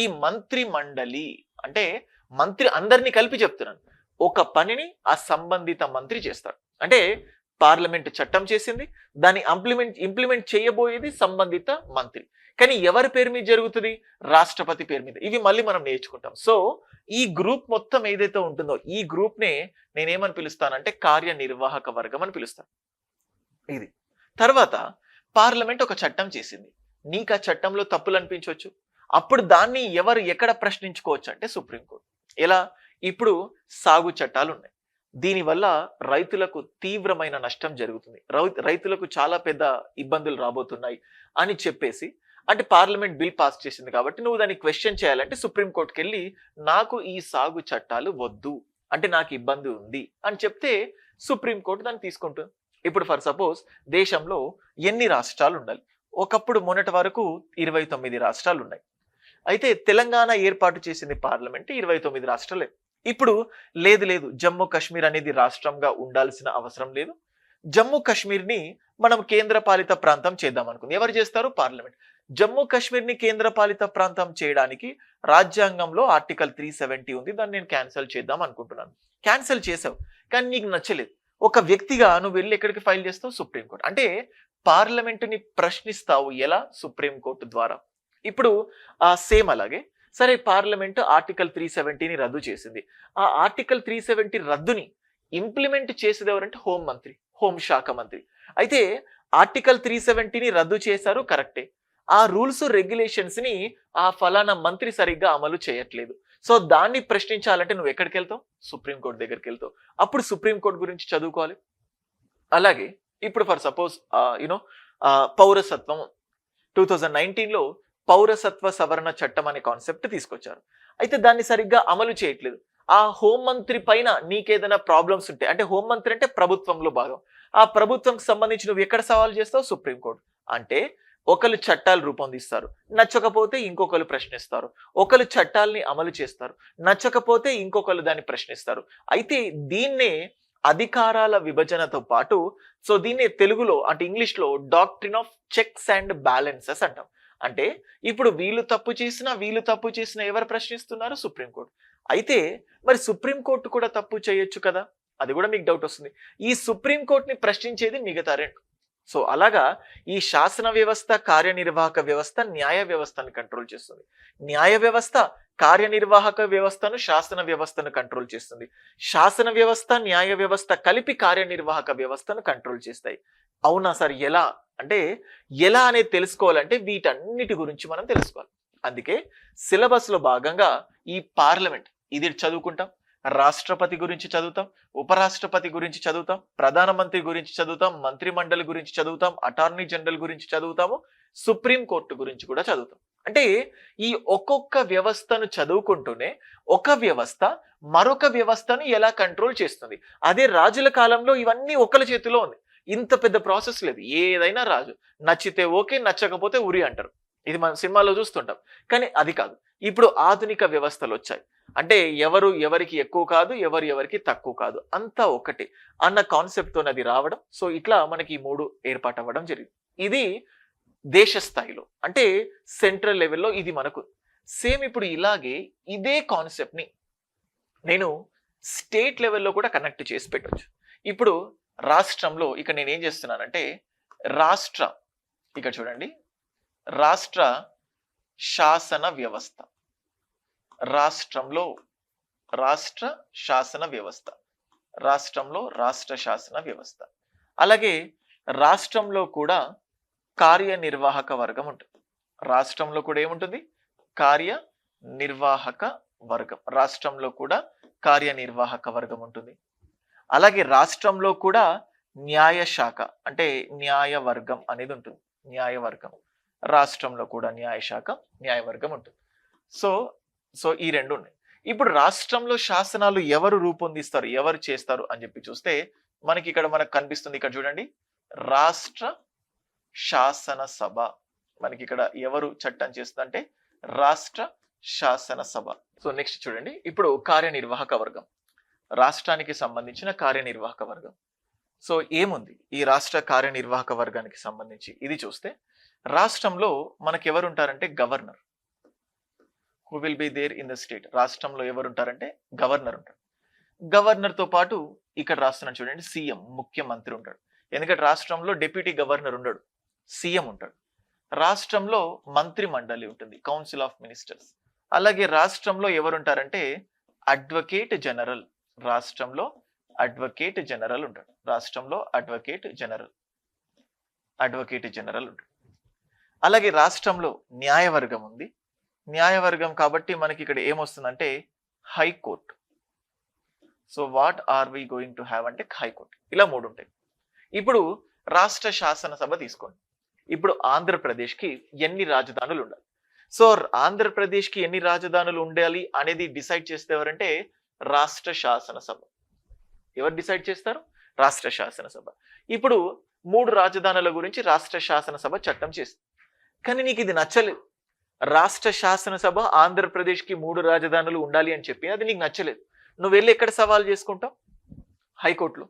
ఈ మంత్రి మండలి అంటే మంత్రి అందరినీ కలిపి చెప్తున్నాను, ఒక పనిని ఆ సంబంధిత మంత్రి చేస్తాడు. అంటే పార్లమెంట్ చట్టం చేసింది, దాన్ని ఇంప్లిమెంట్ చేయబోయేది సంబంధిత మంత్రి. కానీ ఎవరి పేరు మీద జరుగుతుంది? రాష్ట్రపతి పేరు మీద. ఇవి మళ్ళీ మనం నేర్చుకుంటాం. సో ఈ గ్రూప్ మొత్తం ఏదైతే ఉంటుందో ఈ గ్రూప్ నే నేనేమని పిలుస్తానంటే కార్యనిర్వాహక వర్గం అని పిలుస్తాను. ఇది తర్వాత పార్లమెంట్ ఒక చట్టం చేసింది, నీకు ఆ చట్టంలో తప్పులు అనిపించవచ్చు, అప్పుడు దాన్ని ఎవరు ఎక్కడ ప్రశ్నించుకోవచ్చు అంటే సుప్రీంకోర్టు. ఎలా? ఇప్పుడు సాగు చట్టాలు ఉన్నాయి, దీనివల్ల రైతులకు తీవ్రమైన నష్టం జరుగుతుంది, రైతులకు చాలా పెద్ద ఇబ్బందులు రాబోతున్నాయి అని చెప్పేసి, అంటే పార్లమెంట్ బిల్ పాస్ చేసింది కాబట్టి నువ్వు దాన్ని క్వశ్చన్ చేయాలంటే సుప్రీంకోర్టుకి వెళ్ళి నాకు ఈ సాగు చట్టాలు వద్దు, అంటే నాకు ఇబ్బంది ఉంది అని చెప్తే సుప్రీంకోర్టు దాన్ని తీసుకుంటుంది. ఇప్పుడు ఫర్ సపోజ్ దేశంలో ఎన్ని రాష్ట్రాలు ఉండాలి? ఒకప్పుడు మొన్నటి వరకు 29 రాష్ట్రాలు ఉన్నాయి. అయితే తెలంగాణ ఏర్పాటు చేసింది పార్లమెంట్ 29 రాష్ట్రాలే. ఇప్పుడు లేదు జమ్మూ కాశ్మీర్ అనేది రాష్ట్రంగా ఉండాల్సిన అవసరం లేదు, జమ్మూ కాశ్మీర్ ని మనం కేంద్ర పాలిత ప్రాంతం చేద్దాం అనుకుంది. ఎవరు చేస్తారు? పార్లమెంట్. జమ్మూ కాశ్మీర్ ని కేంద్ర పాలిత ప్రాంతం చేయడానికి రాజ్యాంగంలో ఆర్టికల్ 370 ఉంది, దాన్ని నేను క్యాన్సిల్ చేద్దాం అనుకుంటున్నాను. క్యాన్సిల్ చేసావు కానీ నీకు నచ్చలేదు, ఒక వ్యక్తిగా నువ్వు వెళ్ళి ఎక్కడికి ఫైల్ చేస్తావు? సుప్రీంకోర్టు. అంటే పార్లమెంటుని ప్రశ్నిస్తావు ఎలా? సుప్రీంకోర్టు ద్వారా. ఇప్పుడు సేమ్ అలాగే సరే పార్లమెంట్ ఆర్టికల్ 370ని రద్దు చేసింది, ఆ ఆర్టికల్ 370 రద్దుని ఇంప్లిమెంట్ చేసేది ఎవరంటే హోంమంత్రి, హోంశాఖ మంత్రి. అయితే ఆర్టికల్ 370ని రద్దు చేశారు కరెక్టే, ఆ రూల్స్ రెగ్యులేషన్స్ ని ఆ ఫలానా మంత్రి సరిగ్గా అమలు చేయట్లేదు, సో దాన్ని ప్రశ్నించాలంటే నువ్వు ఎక్కడికి వెళ్తావు? సుప్రీంకోర్టు దగ్గరికి వెళ్తావు. అప్పుడు సుప్రీంకోర్టు గురించి చదువుకోవాలి. అలాగే ఇప్పుడు ఫర్ సపోజ్ పౌరసత్వం 2019లో పౌరసత్వ సవరణ చట్టం అనే కాన్సెప్ట్ తీసుకొచ్చారు. అయితే దాన్ని సరిగ్గా అమలు చేయట్లేదు. ఆ హోంమంత్రి పైన నీకేదైనా ప్రాబ్లమ్స్ ఉంటే, అంటే హోంమంత్రి అంటే ప్రభుత్వంలో భాగం, ఆ ప్రభుత్వంకి సంబంధించి నువ్వు ఎక్కడ సవాల్ చేస్తావు? సుప్రీంకోర్టు. అంటే ఒకరు చట్టాలు రూపొందిస్తారు, నచ్చకపోతే ఇంకొకరు ప్రశ్నిస్తారు, ఒకరు చట్టాలని అమలు చేస్తారు, నచ్చకపోతే ఇంకొకరు దాన్ని ప్రశ్నిస్తారు. అయితే దీన్నే అధికారాల విభజనతో పాటు, సో దీన్నే తెలుగులో అంటే ఇంగ్లీష్ లో doctrine of checks and balances అంటాం. అంటే ఇప్పుడు వీళ్ళు తప్పు చేసినా ఎవరు ప్రశ్నిస్తున్నారు? సుప్రీంకోర్టు. అయితే మరి సుప్రీంకోర్టు కూడా తప్పు చేయొచ్చు కదా, అది కూడా మీకు డౌట్ వస్తుంది. ఈ సుప్రీంకోర్టుని ప్రశ్నించేది మిగతా రెండు. సో అలాగా ఈ శాసన వ్యవస్థ, కార్యనిర్వాహక వ్యవస్థ న్యాయ వ్యవస్థను కంట్రోల్ చేస్తుంది, న్యాయ వ్యవస్థ కార్యనిర్వాహక వ్యవస్థను, శాసన వ్యవస్థను కంట్రోల్ చేస్తుంది, శాసన వ్యవస్థ న్యాయ వ్యవస్థ కలిపి కార్యనిర్వాహక వ్యవస్థను కంట్రోల్ చేస్తాయి. అవునా సార్, ఎలా అంటే ఎలా అనేది తెలుసుకోవాలంటే వీటన్నిటి గురించి మనం తెలుసుకోవాలి. అందుకే సిలబస్ లో భాగంగా ఈ పార్లమెంట్ ఇది చదువుకుంటాం, రాష్ట్రపతి గురించి చదువుతాం, ఉపరాష్ట్రపతి గురించి చదువుతాం, ప్రధానమంత్రి గురించి చదువుతాం, మంత్రి మండలి గురించి చదువుతాం, అటార్నీ జనరల్ గురించి చదువుతాము, సుప్రీం కోర్టు గురించి కూడా చదువుతాం. అంటే ఈ ఒక్కొక్క వ్యవస్థను చదువుకుంటూనే ఒక వ్యవస్థ మరొక వ్యవస్థను ఎలా కంట్రోల్ చేస్తుంది. అదే రాజుల కాలంలో ఇవన్నీ ఒకరి చేతిలో ఉంది. ఇంత పెద్ద ప్రాసెస్ లేదు. ఏదైనా రాజు నచ్చితే ఓకే, నచ్చకపోతే ఉరి అంటారు. ఇది మనం సినిమాలో చూస్తుంటాం. కానీ అది కాదు. ఇప్పుడు ఆధునిక వ్యవస్థలు వచ్చాయి. అంటే ఎవరు ఎవరికి ఎక్కువ కాదు, ఎవరు ఎవరికి తక్కువ కాదు, అంతా ఒకటి అన్న కాన్సెప్ట్ తో అది రావడం. సో ఇట్లా మనకి ఈ మూడు ఏర్పాటు అవ్వడం జరిగింది. ఇది దేశ స్థాయిలో, అంటే సెంట్రల్ లెవెల్లో ఇది మనకు సేమ్. ఇప్పుడు ఇలాగే ఇదే కాన్సెప్ట్ ని నేను స్టేట్ లెవెల్లో కూడా కనెక్ట్ చేసి పెట్టవచ్చు. ఇప్పుడు రాష్ట్రంలో ఇక్కడ నేను ఏం చేస్తున్నానంటే రాష్ట్ర, ఇక్కడ చూడండి, రాష్ట్ర శాసన వ్యవస్థ, రాష్ట్రంలో రాష్ట్ర శాసన వ్యవస్థ, రాష్ట్రంలో రాష్ట్ర శాసన వ్యవస్థ. అలాగే రాష్ట్రంలో కూడా కార్యనిర్వాహక వర్గం ఉంటుంది. రాష్ట్రంలో కూడా ఏముంటుంది? కార్యనిర్వాహక వర్గం. రాష్ట్రంలో కూడా కార్యనిర్వాహక వర్గం ఉంటుంది. అలాగే రాష్ట్రంలో కూడా న్యాయశాఖ, అంటే న్యాయవర్గం అనేది ఉంటుంది. న్యాయవర్గం. రాష్ట్రంలో కూడా న్యాయశాఖ, న్యాయవర్గం ఉంటుంది. సో ఈ రెండు ఉన్నాయి. ఇప్పుడు రాష్ట్రంలో శాసనాలు ఎవరు రూపొందిస్తారు, ఎవరు చేస్తారు అని చెప్పి చూస్తే మనకి ఇక్కడ మనకు కనిపిస్తుంది. ఇక్కడ చూడండి, రాష్ట్ర శాసనసభ. మనకి ఇక్కడ ఎవరు చట్టం చేస్తుందంటే రాష్ట్ర శాసనసభ. సో నెక్స్ట్ చూడండి, ఇప్పుడు కార్యనిర్వాహక వర్గం, రాష్ట్రానికి సంబంధించిన కార్యనిర్వాహక వర్గం. సో ఏముంది ఈ రాష్ట్ర కార్యనిర్వాహక వర్గానికి సంబంధించి? ఇది చూస్తే రాష్ట్రంలో మనకి ఎవరు ఉంటారంటే governor. Who will be there in the state. రాష్ట్రంలో ఎవరు ఉంటారంటే గవర్నర్ ఉంటాడు. గవర్నర్ తో పాటు ఇక్కడ రాస్తున్నాను చూడండి, సీఎం, ముఖ్యమంత్రి ఉంటాడు. ఎందుకంటే రాష్ట్రంలో డిప్యూటీ గవర్నర్ ఉండడు, సీఎం ఉంటాడు. రాష్ట్రంలో మంత్రి మండలి ఉంటుంది, కౌన్సిల్ ఆఫ్ మినిస్టర్స్. అలాగే రాష్ట్రంలో ఎవరు ఉంటారంటే అడ్వకేట్ జనరల్. రాష్ట్రంలో అడ్వకేట్ జనరల్ ఉంటాడు. రాష్ట్రంలో అడ్వకేట్ జనరల్ ఉంటాడు. అలాగే రాష్ట్రంలో న్యాయవర్గం ఉంది. న్యాయవర్గం కాబట్టి మనకి ఇక్కడ ఏమొస్తుందంటే high court. So what are we going to have అంటే హైకోర్టు. ఇలా మూడు ఉంటాయి. ఇప్పుడు రాష్ట్ర శాసనసభ తీసుకోండి. ఇప్పుడు ఆంధ్రప్రదేశ్కి ఎన్ని రాజధానులు ఉండాలి? సో ఆంధ్రప్రదేశ్కి ఎన్ని రాజధానులు ఉండాలి అనేది డిసైడ్ చేస్తే ఎవరంటే రాష్ట్ర శాసనసభ. ఎవరు డిసైడ్ చేస్తారు? రాష్ట్ర శాసనసభ. ఇప్పుడు 3 రాజధానుల గురించి రాష్ట్ర శాసనసభ చట్టం చేస్తుంది. కానీ నీకు ఇది నచ్చలేదు. రాష్ట్ర శాసనసభ ఆంధ్రప్రదేశ్కి 3 రాజధానులు ఉండాలి అని చెప్పి అది నీకు నచ్చలేదు. నువ్వు వెళ్ళి ఎక్కడ సవాల్ చేసుకుంటావు? హైకోర్టులో.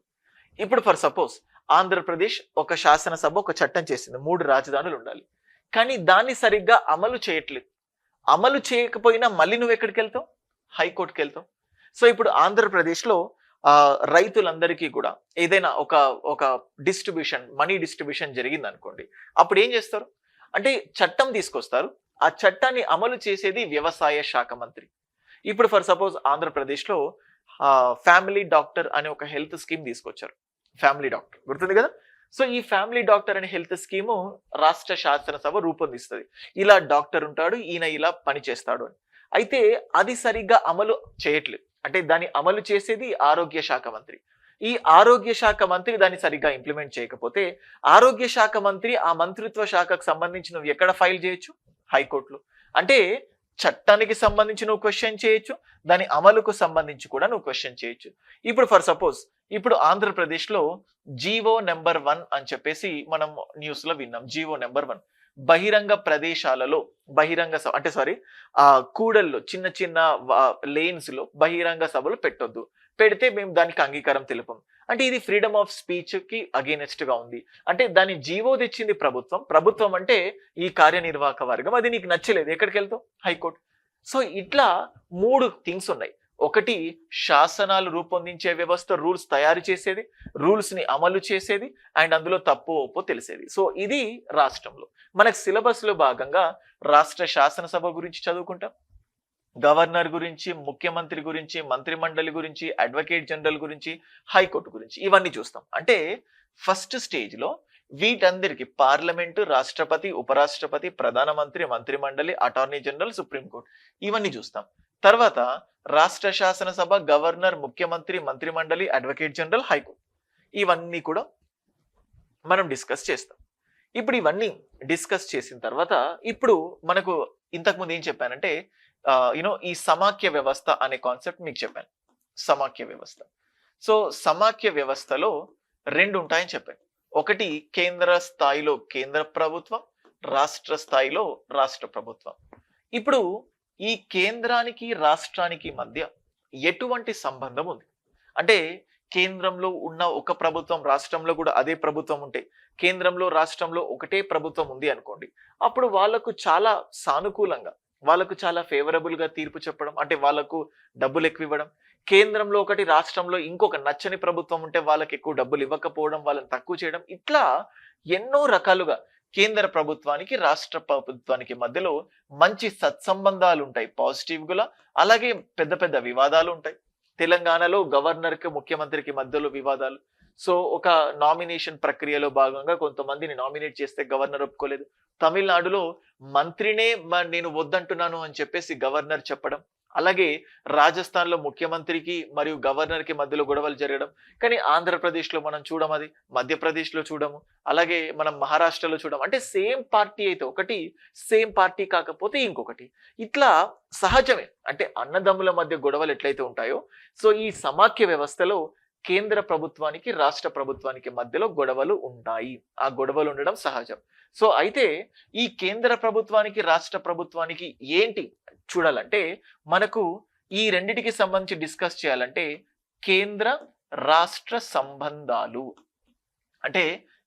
ఇప్పుడు ఫర్ సపోజ్ ఆంధ్రప్రదేశ్ ఒక శాసనసభ ఒక చట్టం చేసింది, 3 రాజధానులు ఉండాలి. కానీ దాన్ని సరిగ్గా అమలు చేయట్లేదు. అమలు చేయకపోయినా మళ్ళీ నువ్వు ఎక్కడికి వెళ్తావు? హైకోర్టుకి వెళ్తావు. సో ఇప్పుడు ఆంధ్రప్రదేశ్లో రైతులందరికీ కూడా ఏదైనా ఒక డిస్ట్రిబ్యూషన్, మనీ డిస్ట్రిబ్యూషన్ జరిగింది అనుకోండి, అప్పుడు ఏం చేస్తారు అంటే చట్టం తీసుకొస్తారు. ఆ చట్టాన్ని అమలు చేసేది వ్యవసాయ శాఖ మంత్రి. ఇప్పుడు ఫర్ సపోజ్ ఆంధ్రప్రదేశ్లో ఫ్యామిలీ డాక్టర్ అనే ఒక హెల్త్ స్కీమ్ తీసుకొచ్చారు. ఫ్యామిలీ డాక్టర్ గుర్తుంది కదా? సో ఈ ఫ్యామిలీ డాక్టర్ అనే హెల్త్ స్కీము రాష్ట్ర శాసనసభ రూపొందిస్తుంది. ఇలా డాక్టర్ ఉంటాడు, ఈయన ఇలా పని చేస్తాడు అని. అయితే అది సరిగ్గా అమలు చేయట్లేదు. అంటే దాన్ని అమలు చేసేది ఆరోగ్య శాఖ మంత్రి. ఈ ఆరోగ్య శాఖ మంత్రి దాన్ని సరిగ్గా ఇంప్లిమెంట్ చేయకపోతే ఆరోగ్య శాఖ మంత్రి ఆ మంత్రిత్వ శాఖకు సంబంధించి నువ్వు ఎక్కడ ఫైల్ చేయొచ్చు? హైకోర్టులో. అంటే చట్టానికి సంబంధించి నువ్వు క్వశ్చన్ చేయొచ్చు, దాని అమలుకు సంబంధించి కూడా నువ్వు క్వశ్చన్ చేయొచ్చు. ఇప్పుడు ఫర్ సపోజ్ ఇప్పుడు ఆంధ్రప్రదేశ్లో జీవో నెంబర్ 1 అని చెప్పేసి మనం న్యూస్ లో విన్నాం. జీవో నెంబర్ 1 బహిరంగ ప్రదేశాలలో కూడల్లో చిన్న చిన్న లేన్స్ లో బహిరంగ సభలు పెట్టొద్దు. పెడితే మేము దానికి అంగీకారం తెలుపం. అంటే ఇది ఫ్రీడమ్ ఆఫ్ స్పీచ్ కి అగేనెస్ట్ గా ఉంది. అంటే దాని జీవో తెచ్చింది ప్రభుత్వం. ప్రభుత్వం అంటే ఈ కార్యనిర్వాహక వర్గం. అది నీకు నచ్చలేదు, ఎక్కడికి వెళ్తావు? హైకోర్టు. సో ఇట్లా 3 థింగ్స్ ఉన్నాయి. ఒకటి శాసనాలు రూపొందించే వ్యవస్థ, రూల్స్ తయారు చేసేది, రూల్స్ ని అమలు చేసేది, అండ్ అందులో తప్పు ఒప్పో తెలిసేది. సో ఇది రాష్ట్రంలో. మనకు సిలబస్ లో భాగంగా రాష్ట్ర శాసనసభ గురించి చదువుకుంటాం, గవర్నర్ గురించి, ముఖ్యమంత్రి గురించి, మంత్రి మండలి గురించి, అడ్వకేట్ జనరల్ గురించి, హైకోర్టు గురించి, ఇవన్నీ చూస్తాం. అంటే ఫస్ట్ స్టేజ్ లో వీటందరికి పార్లమెంటు, రాష్ట్రపతి, ఉపరాష్ట్రపతి, ప్రధానమంత్రి, మంత్రి మండలి, అటార్నీ జనరల్, సుప్రీంకోర్టు, ఇవన్నీ చూస్తాం. తర్వాత రాష్ట్ర శాసనసభ, గవర్నర్, ముఖ్యమంత్రి, మంత్రిమండలి, అడ్వకేట్ జనరల్, హైకోర్టు. ఇవన్నీ కూడా మనం డిస్కస్ చేస్తాం. ఇప్పుడు ఇవన్నీ డిస్కస్ చేసిన తర్వాత ఇప్పుడు మనకు ఇంతకుముందు ఏం చెప్పానంటే ఈ సమాఖ్య వ్యవస్థ అనే కాన్సెప్ట్ మీకు చెప్పాను. సమాఖ్య వ్యవస్థ. సో సమాఖ్య వ్యవస్థలో రెండు ఉంటాయని చెప్పాను. ఒకటి కేంద్ర స్థాయిలో కేంద్ర ప్రభుత్వం, రాష్ట్ర స్థాయిలో రాష్ట్ర ప్రభుత్వం. ఇప్పుడు ఈ కేంద్రానికి రాష్ట్రానికి మధ్య ఎటువంటి సంబంధం ఉంది అంటే కేంద్రంలో ఉన్న ఒక ప్రభుత్వం, రాష్ట్రంలో కూడా అదే ప్రభుత్వం ఉంటే, కేంద్రంలో రాష్ట్రంలో ఒకటే ప్రభుత్వం ఉంది అనుకోండి, అప్పుడు వాళ్ళకు చాలా సానుకూలంగా, వాళ్ళకు చాలా ఫేవరబుల్ గా తీర్పు చెప్పడం, అంటే వాళ్ళకు డబ్బులు ఎక్కువ ఇవ్వడం. కేంద్రంలో ఒకటి, రాష్ట్రంలో ఇంకొక నచ్చని ప్రభుత్వం ఉంటే వాళ్ళకి ఎక్కువ డబ్బులు ఇవ్వకపోవడం, వాళ్ళని తక్కువ చేయడం, ఇట్లా ఎన్నో రకాలుగా కేంద్ర ప్రభుత్వానికి రాష్ట్ర ప్రభుత్వానికి మధ్యలో మంచి సత్సంబంధాలు ఉంటాయి పాజిటివ్ గా. అలాగే పెద్ద పెద్ద వివాదాలు ఉంటాయి. తెలంగాణలో గవర్నర్ కి ముఖ్యమంత్రికి మధ్యలో వివాదాలు. సో ఒక నామినేషన్ ప్రక్రియలో భాగంగా కొంతమందిని నామినేట్ చేస్తే గవర్నర్ ఒప్పుకోలేదు. తమిళనాడులో మంత్రినే నేను వద్దంటున్నాను అని చెప్పేసి గవర్నర్ చెప్పడం. అలాగే రాజస్థాన్ లో ముఖ్యమంత్రికి మరియు గవర్నర్ కి మధ్యలో గొడవలు జరగడం. కానీ ఆంధ్రప్రదేశ్ లో మనం చూడం, అది మధ్యప్రదేశ్ లో చూడము, అలాగే మనం మహారాష్ట్రలో చూడం. అంటే సేమ్ పార్టీ అయితే ఒకటి, సేమ్ పార్టీ కాకపోతే ఇంకొకటి. ఇట్లా సహజమే. అంటే అన్నదమ్ముల మధ్య గొడవలు ఎట్లయితే ఉంటాయో, సో ఈ సమాఖ్య వ్యవస్థలో కేంద్ర ప్రభుత్వానికి రాష్ట్ర ప్రభుత్వానికి మధ్యలో గొడవలు ఉంటాయి. ఆ గొడవలు ఉండడం సహజం. సో అయితే ఈ కేంద్ర ప్రభుత్వానికి రాష్ట్ర ప్రభుత్వానికి ఏంటి చూడాలంటే, మనకు ఈ రెండిటికి సంబంధించి డిస్కస్ చేయాలంటే కేంద్ర రాష్ట్ర సంబంధాలు, అంటే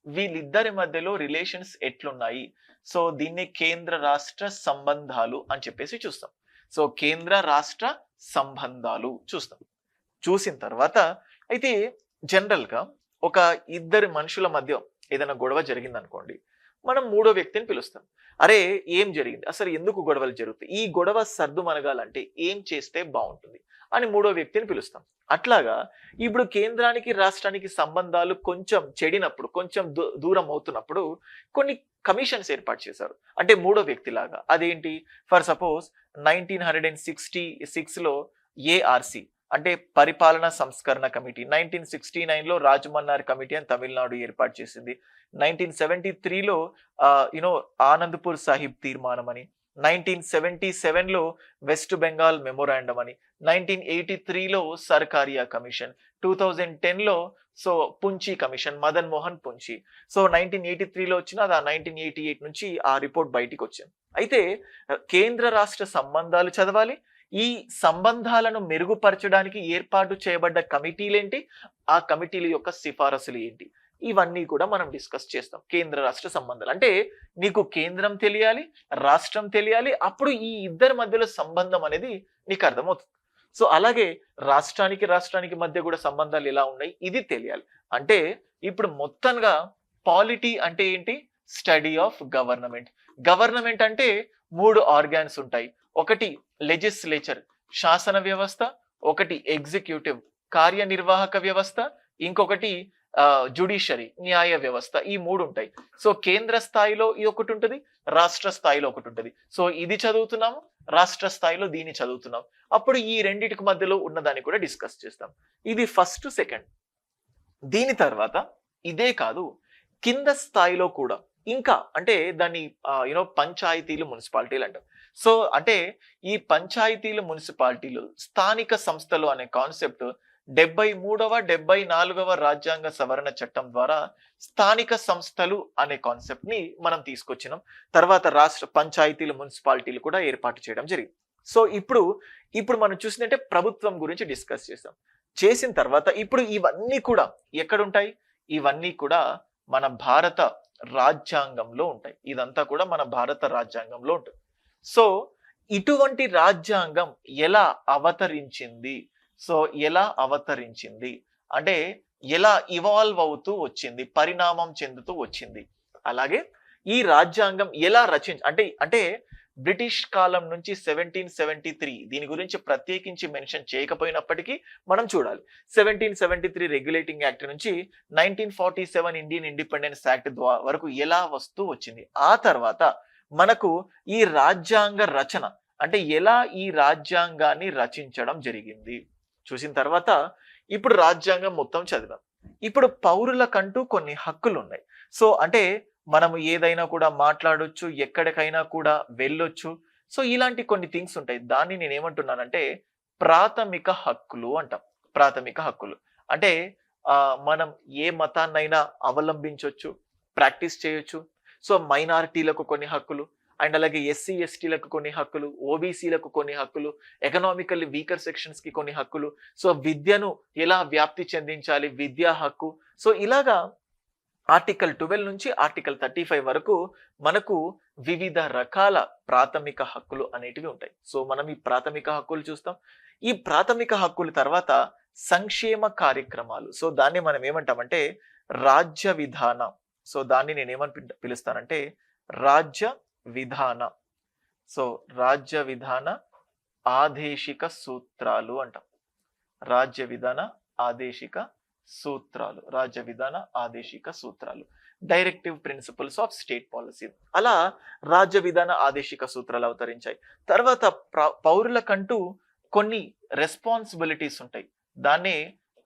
వీళ్ళిద్దరి మధ్యలో రిలేషన్స్ ఎట్లున్నాయి, సో దీన్ని కేంద్ర రాష్ట్ర సంబంధాలు అని చెప్పేసి చూస్తాం. సో కేంద్ర రాష్ట్ర సంబంధాలు చూస్తాం. చూసిన తర్వాత అయితే జనరల్ గా ఒక ఇద్దరు మనుషుల మధ్య ఏదైనా గొడవ జరిగింది అనుకోండి, మనం మూడో వ్యక్తిని పిలుస్తాం. అరే ఏం జరిగింది, అసలు ఎందుకు గొడవలు జరుగుతాయి, ఈ గొడవ సర్దు మనగాలంటే ఏం చేస్తే బాగుంటుంది అని మూడో వ్యక్తిని పిలుస్తాం. అట్లాగా ఇప్పుడు కేంద్రానికి రాష్ట్రానికి సంబంధాలు కొంచెం చెడినప్పుడు, కొంచెం దూరం అవుతున్నప్పుడు కొన్ని కమిషన్స్ ఏర్పాటు చేశారు. అంటే మూడో వ్యక్తి లాగా. అదేంటి, ఫర్ సపోజ్ 1966 లో ఏఆర్సి అంటే పరిపాలన సంస్కరణ కమిటీ, 1969 లో రాజమన్నార్ కమిటీ అని తమిళనాడు ఏర్పాటు చేసింది. 1973లో ఆనందపూర్ సాహిబ్ తీర్మానం అని, 1977 లో వెస్ట్ బెంగాల్ మెమోరాండం అని, 1983లో సర్కారియా కమిషన్, 2010 లో so Punchhi commission, Madan Mohan Punchhi. So 1983లో వచ్చిన అది 1988 నుంచి ఆ రిపోర్ట్ బయటికి వచ్చింది. అయితే కేంద్ర రాష్ట్ర సంబంధాలు చదవాలి. ఈ సంబంధాలను మెరుగుపరచడానికి ఏర్పాటు చేయబడ్డ కమిటీలేంటి, ఆ కమిటీల యొక్క సిఫారసులు ఏంటి, ఇవన్నీ కూడా మనం డిస్కస్ చేస్తాం. కేంద్ర రాష్ట్ర సంబంధాలు అంటే నీకు కేంద్రం తెలియాలి, రాష్ట్రం తెలియాలి, అప్పుడు ఈ ఇద్దరి మధ్యలో సంబంధం అనేది నీకు అర్థమవుతుంది. సో అలాగే రాష్ట్రానికి మధ్య కూడా సంబంధాలు ఎలా ఉన్నాయి ఇది తెలియాలి. అంటే ఇప్పుడు మొత్తంగా పాలిటీ అంటే ఏంటి, స్టడీ ఆఫ్ గవర్నమెంట్. గవర్నమెంట్ అంటే 3 ఆర్గాన్స్ ఉంటాయి. ఒకటి లెజిస్లేచర్ శాసన వ్యవస్థ, ఒకటి ఎగ్జిక్యూటివ్ కార్యనిర్వాహక వ్యవస్థ, ఇంకొకటి జుడిషియరీ న్యాయ వ్యవస్థ. ఈ 3 ఉంటాయి. సో కేంద్ర స్థాయిలో ఇది ఒకటి ఉంటుంది, రాష్ట్ర స్థాయిలో ఒకటి ఉంటుంది. సో ఇది చదువుతున్నాము, రాష్ట్ర స్థాయిలో దీన్ని చదువుతున్నాం. అప్పుడు ఈ రెండిటికి మధ్యలో ఉన్నదాన్ని కూడా డిస్కస్ చేస్తాం. ఇది ఫస్ట్, సెకండ్. దీని తర్వాత ఇదే కాదు, కింద స్థాయిలో కూడా ఇంకా అంటే దాన్ని పంచాయతీలు, మున్సిపాలిటీలు అంటాం. సో అంటే ఈ పంచాయతీలు, మున్సిపాలిటీలు, స్థానిక సంస్థలు అనే కాన్సెప్ట్ 73వ 74వ రాజ్యాంగ సవరణ చట్టం ద్వారా స్థానిక సంస్థలు అనే కాన్సెప్ట్ ని మనం తీసుకొచ్చినాం. తర్వాత రాష్ట్ర పంచాయతీలు, మున్సిపాలిటీలు కూడా ఏర్పాటు చేయడం జరిగింది. సో ఇప్పుడు మనం చూసిందంటే ప్రభుత్వం గురించి డిస్కస్ చేసాం. చేసిన తర్వాత ఇప్పుడు ఇవన్నీ కూడా ఎక్కడుంటాయి, ఇవన్నీ కూడా మన భారత రాజ్యాంగంలో ఉంటాయి. ఇదంతా కూడా మన భారత రాజ్యాంగంలో ఉంటుంది. సో ఇటువంటి రాజ్యాంగం ఎలా అవతరించింది, సో ఎలా అవతరించింది అంటే ఎలా ఇవాల్వ్ అవుతూ వచ్చింది, పరిణామం చెందుతూ వచ్చింది. అలాగే ఈ రాజ్యాంగం ఎలా అంటే బ్రిటిష్ కాలం నుంచి 1773 దీని గురించి ప్రత్యేకించి మెన్షన్ చేయకపోయినప్పటికీ మనం చూడాలి. 1773 రెగ్యులేటింగ్ యాక్ట్ నుంచి 1947 ఇండియన్ ఇండిపెండెన్స్ యాక్ట్ వరకు ఎలా వస్తూ వచ్చింది. ఆ తర్వాత మనకు ఈ రాజ్యాంగ రచన అంటే ఎలా ఈ రాజ్యాంగాన్ని రచించడం జరిగింది చూసిన తర్వాత ఇప్పుడు రాజ్యాంగం మొత్తం చదివాం. ఇప్పుడు పౌరులకంటూ కొన్ని హక్కులు ఉన్నాయి. సో అంటే మనము ఏదైనా కూడా మాట్లాడొచ్చు, ఎక్కడికైనా కూడా వెళ్ళొచ్చు. సో ఇలాంటి కొన్ని థింగ్స్ ఉంటాయి. దాన్ని నేను ఏమంటున్నానంటే ప్రాథమిక హక్కులు అంటాం. ప్రాథమిక హక్కులు అంటే మనం ఏ మతాన్నైనా అవలంబించొచ్చు, ప్రాక్టీస్ చేయొచ్చు. సో మైనారిటీలకు కొన్ని హక్కులు, అండ్ అలాగే ఎస్సీ ఎస్టీలకు కొన్ని హక్కులు, ఓబీసీలకు కొన్ని హక్కులు, ఎకనామికల్లీ వీకర్ సెక్షన్స్ కి కొన్ని హక్కులు. సో విద్యను ఎలా వ్యాప్తి చెందించాలి, విద్యా హక్కు. సో ఇలాగా ఆర్టికల్ 12 నుంచి ఆర్టికల్ 35 వరకు మనకు వివిధ రకాల ప్రాథమిక హక్కులు అనేటివి ఉంటాయి. సో మనం ఈ ప్రాథమిక హక్కులు చూస్తాం. ఈ ప్రాథమిక హక్కుల తర్వాత సంక్షేమ కార్యక్రమాలు. సో దాన్ని మనం ఏమంటామంటే రాజ్య విధాన. సో దాన్ని నేను ఏమని పిలుస్తానంటే రాజ్య విధాన. సో రాజ్య విధాన ఆదేశిక సూత్రాలు అంటాం. రాజ్య విధాన ఆదేశిక సూత్రాలు, రాజ్య విధాన ఆదేశిక సూత్రాలు, directive principles of state policy. అలా రాజ్య విధాన ఆదేశిక సూత్రాలు అవతరించాయి. తర్వాత పౌరులకంటూ కొన్ని రెస్పాన్సిబిలిటీస్ ఉంటాయి. దాన్నే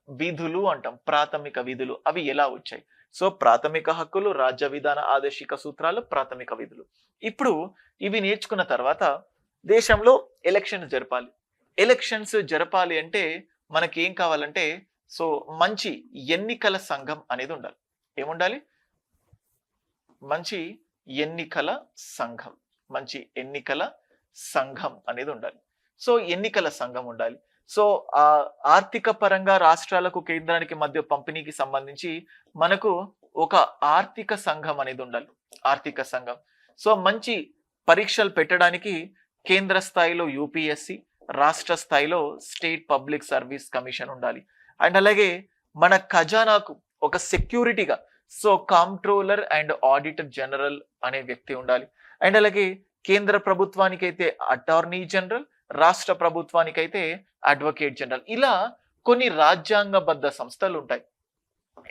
విధులు అంటాం, ప్రాథమిక విధులు. అవి ఎలా వచ్చాయి? సో ప్రాథమిక హక్కులు, రాజ్య విధాన ఆదేశిక సూత్రాలు, ప్రాథమిక విధులు. ఇప్పుడు ఇవి నేర్చుకున్న తర్వాత దేశంలో ఎలక్షన్స్ జరపాలి. ఎలక్షన్స్ జరపాలి అంటే మనకి ఏం కావాలంటే సో మంచి ఎన్నికల సంఘం అనేది ఉండాలి. ఏముండాలి? మంచి ఎన్నికల సంఘం. మంచి ఎన్నికల సంఘం అనేది ఉండాలి. సో ఎన్నికల సంఘం ఉండాలి. సో ఆర్థిక పరంగా రాష్ట్రాలకు కేంద్రానికి మధ్య పంపిణీకి సంబంధించి మనకు ఒక ఆర్థిక సంఘం అనేది ఉండాలి. ఆర్థిక సంఘం. సో మంచి పరీక్షలు పెట్టడానికి కేంద్ర స్థాయిలో యూపీఎస్సి, రాష్ట్ర స్థాయిలో స్టేట్ పబ్లిక్ సర్వీస్ కమిషన్ ఉండాలి. అండ్ అలాగే మన ఖజానాకు ఒక సెక్యూరిటీగా so comptroller and auditor general అనే వ్యక్తి ఉండాలి. అండ్ అలాగే కేంద్ర ప్రభుత్వానికి అయితే అటార్నీ జనరల్, రాష్ట్ర ప్రభుత్వానికైతే అడ్వకేట్ జనరల్. ఇలా కొన్ని రాజ్యాంగబద్ధ సంస్థలు ఉంటాయి.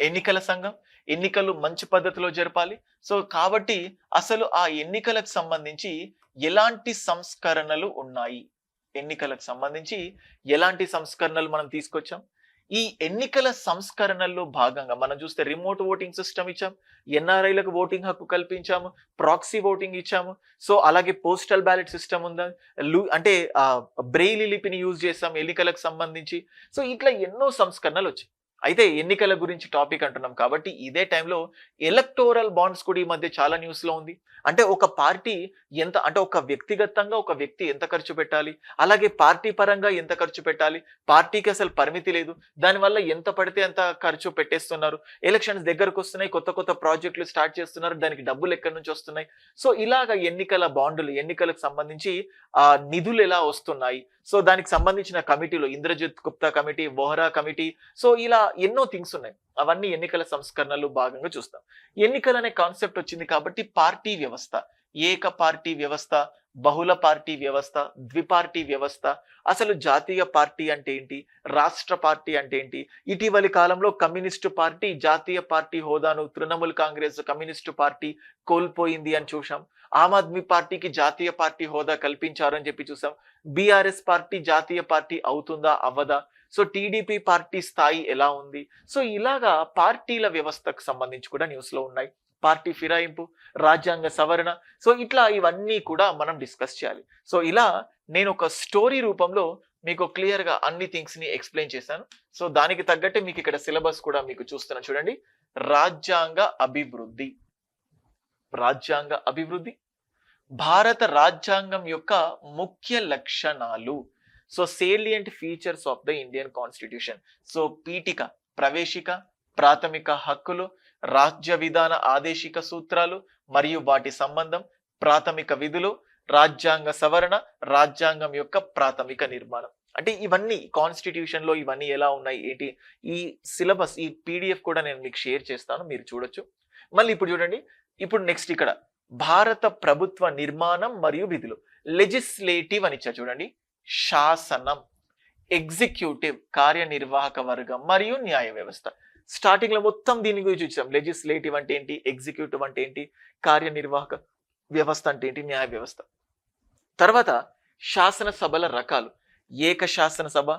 ఎన్నికల సంఘం, ఎన్నికలు మంచి పద్ధతిలో జరపాలి. సో కాబట్టి అసలు ఆ ఎన్నికలకు సంబంధించి ఎలాంటి సంస్కరణలు ఉన్నాయి, ఎన్నికలకు సంబంధించి ఎలాంటి సంస్కరణలు మనం తీసుకొచ్చాం, ఈ ఎన్నికల సంస్కరణల్లో భాగంగా మనం చూస్తే రిమోట్ ఓటింగ్ సిస్టమ్ ఇచ్చాం, ఎన్ఆర్ఐలకు ఓటింగ్ హక్కు కల్పించాము, ప్రాక్సీ ఓటింగ్ ఇచ్చాము. సో అలాగే పోస్టల్ బ్యాలెట్ సిస్టమ్ ఉందా, అంటే బ్రెయిలీ లిపిని యూజ్ చేస్తాం ఎన్నికలకు సంబంధించి. సో ఇట్లా ఎన్నో సంస్కరణలు వచ్చాయి. అయితే ఎన్నికల గురించి టాపిక్ అంటున్నాం కాబట్టి ఇదే టైంలో ఎలక్టోరల్ బాండ్స్ కూడా ఈ మధ్య చాలా న్యూస్ లో ఉంది. అంటే ఒక పార్టీ ఎంత, అంటే ఒక వ్యక్తిగతంగా ఒక వ్యక్తి ఎంత ఖర్చు పెట్టాలి, అలాగే పార్టీ పరంగా ఎంత ఖర్చు పెట్టాలి, పార్టీకి అసలు పరిమితి లేదు, దానివల్ల ఎంత పడితే అంత ఖర్చు పెట్టేస్తున్నారు. ఎలక్షన్స్ దగ్గరకు వస్తున్నాయి, కొత్త కొత్త ప్రాజెక్టులు స్టార్ట్ చేస్తున్నారు, దానికి డబ్బులు ఎక్కడి నుంచి వస్తున్నాయి. సో ఇలాగ ఎన్నికల బాండులు, ఎన్నికలకు సంబంధించి నిధులు ఎలా వస్తున్నాయి, సో దానికి సంబంధించిన కమిటీలు Indrajit Gupta committee, Vohra committee, so ఇలా ఎన్నో థింగ్స్ ఉన్నాయి. అవన్నీ ఎన్నికల సంస్కరణలు భాగంగా చూస్తాం. ఎన్నికలు అనే కాన్సెప్ట్ వచ్చింది కాబట్టి పార్టీ వ్యవస్థ, ఏక పార్టీ వ్యవస్థ, బహుళ పార్టీ వ్యవస్థ, ద్విపార్టీ వ్యవస్థ, అసలు జాతీయ పార్టీ అంటే ఏంటి, రాష్ట్ర పార్టీ అంటే ఏంటి, ఇటీవలి కాలంలో కమ్యూనిస్టు పార్టీ జాతీయ పార్టీ హోదాను తృణమూల్ కాంగ్రెస్ కమ్యూనిస్టు పార్టీ కోల్పోయింది అని చూసాం. ఆమ్ ఆద్మీ పార్టీకి జాతీయ పార్టీ హోదా కల్పించారని చెప్పి చూసాం. బీఆర్ఎస్ పార్టీ జాతీయ పార్టీ అవుతుందా అవ్వదా, సో టీడీపీ పార్టీ స్థాయి ఎలా ఉంది. సో ఇలాగా పార్టీల వ్యవస్థకు సంబంధించి కూడా న్యూస్ లో ఉన్నాయి. పార్టీ ఫిరాయింపు, రాజ్యాంగ సవరణ, సో ఇట్లా ఇవన్నీ కూడా మనం డిస్కస్ చేయాలి. సో ఇలా నేను ఒక స్టోరీ రూపంలో మీకు క్లియర్ గా అన్ని థింగ్స్ ని ఎక్స్ప్లెయిన్ చేశాను. సో దానికి తగ్గట్టే మీకు ఇక్కడ సిలబస్ కూడా మీకు చూస్తున్నాను చూడండి. రాజ్యాంగ అభివృద్ధి. రాజ్యాంగ అభివృద్ధి, భారత రాజ్యాంగం యొక్క ముఖ్య లక్షణాలు. So salient features of the Indian constitution. So పీఠిక, ప్రవేశిక, ప్రాథమిక హక్కులు, రాజ్య విధాన ఆదేశిక సూత్రాలు మరియు వాటి సంబంధం, ప్రాథమిక విధులు, రాజ్యాంగ సవరణ, రాజ్యాంగం యొక్క ప్రాథమిక నిర్మాణం. అంటే ఇవన్నీ కాన్స్టిట్యూషన్ లో ఇవన్నీ ఎలా ఉన్నాయి ఏంటి, ఈ సిలబస్, ఈ పీడిఎఫ్ కూడా నేను మీకు షేర్ చేస్తాను, మీరు చూడొచ్చు. మళ్ళీ ఇప్పుడు చూడండి, ఇప్పుడు నెక్స్ట్ ఇక్కడ భారత ప్రభుత్వ నిర్మాణం మరియు విధులు. లెజిస్లేటివ్ అని ఇచ్చా చూడండి, శాసనం, ఎగ్జిక్యూటివ్ కార్యనిర్వాహక వర్గం మరియు న్యాయ వ్యవస్థ. స్టార్టింగ్ లో మొత్తం దీని గురించి చూసాం. లెజిస్లేటివ్ అంటే ఏంటి, ఎగ్జిక్యూటివ్ అంటే ఏంటి, కార్యనిర్వాహక వ్యవస్థ అంటే ఏంటి, న్యాయ వ్యవస్థ. తర్వాత శాసనసభల రకాలు, ఏక శాసనసభ,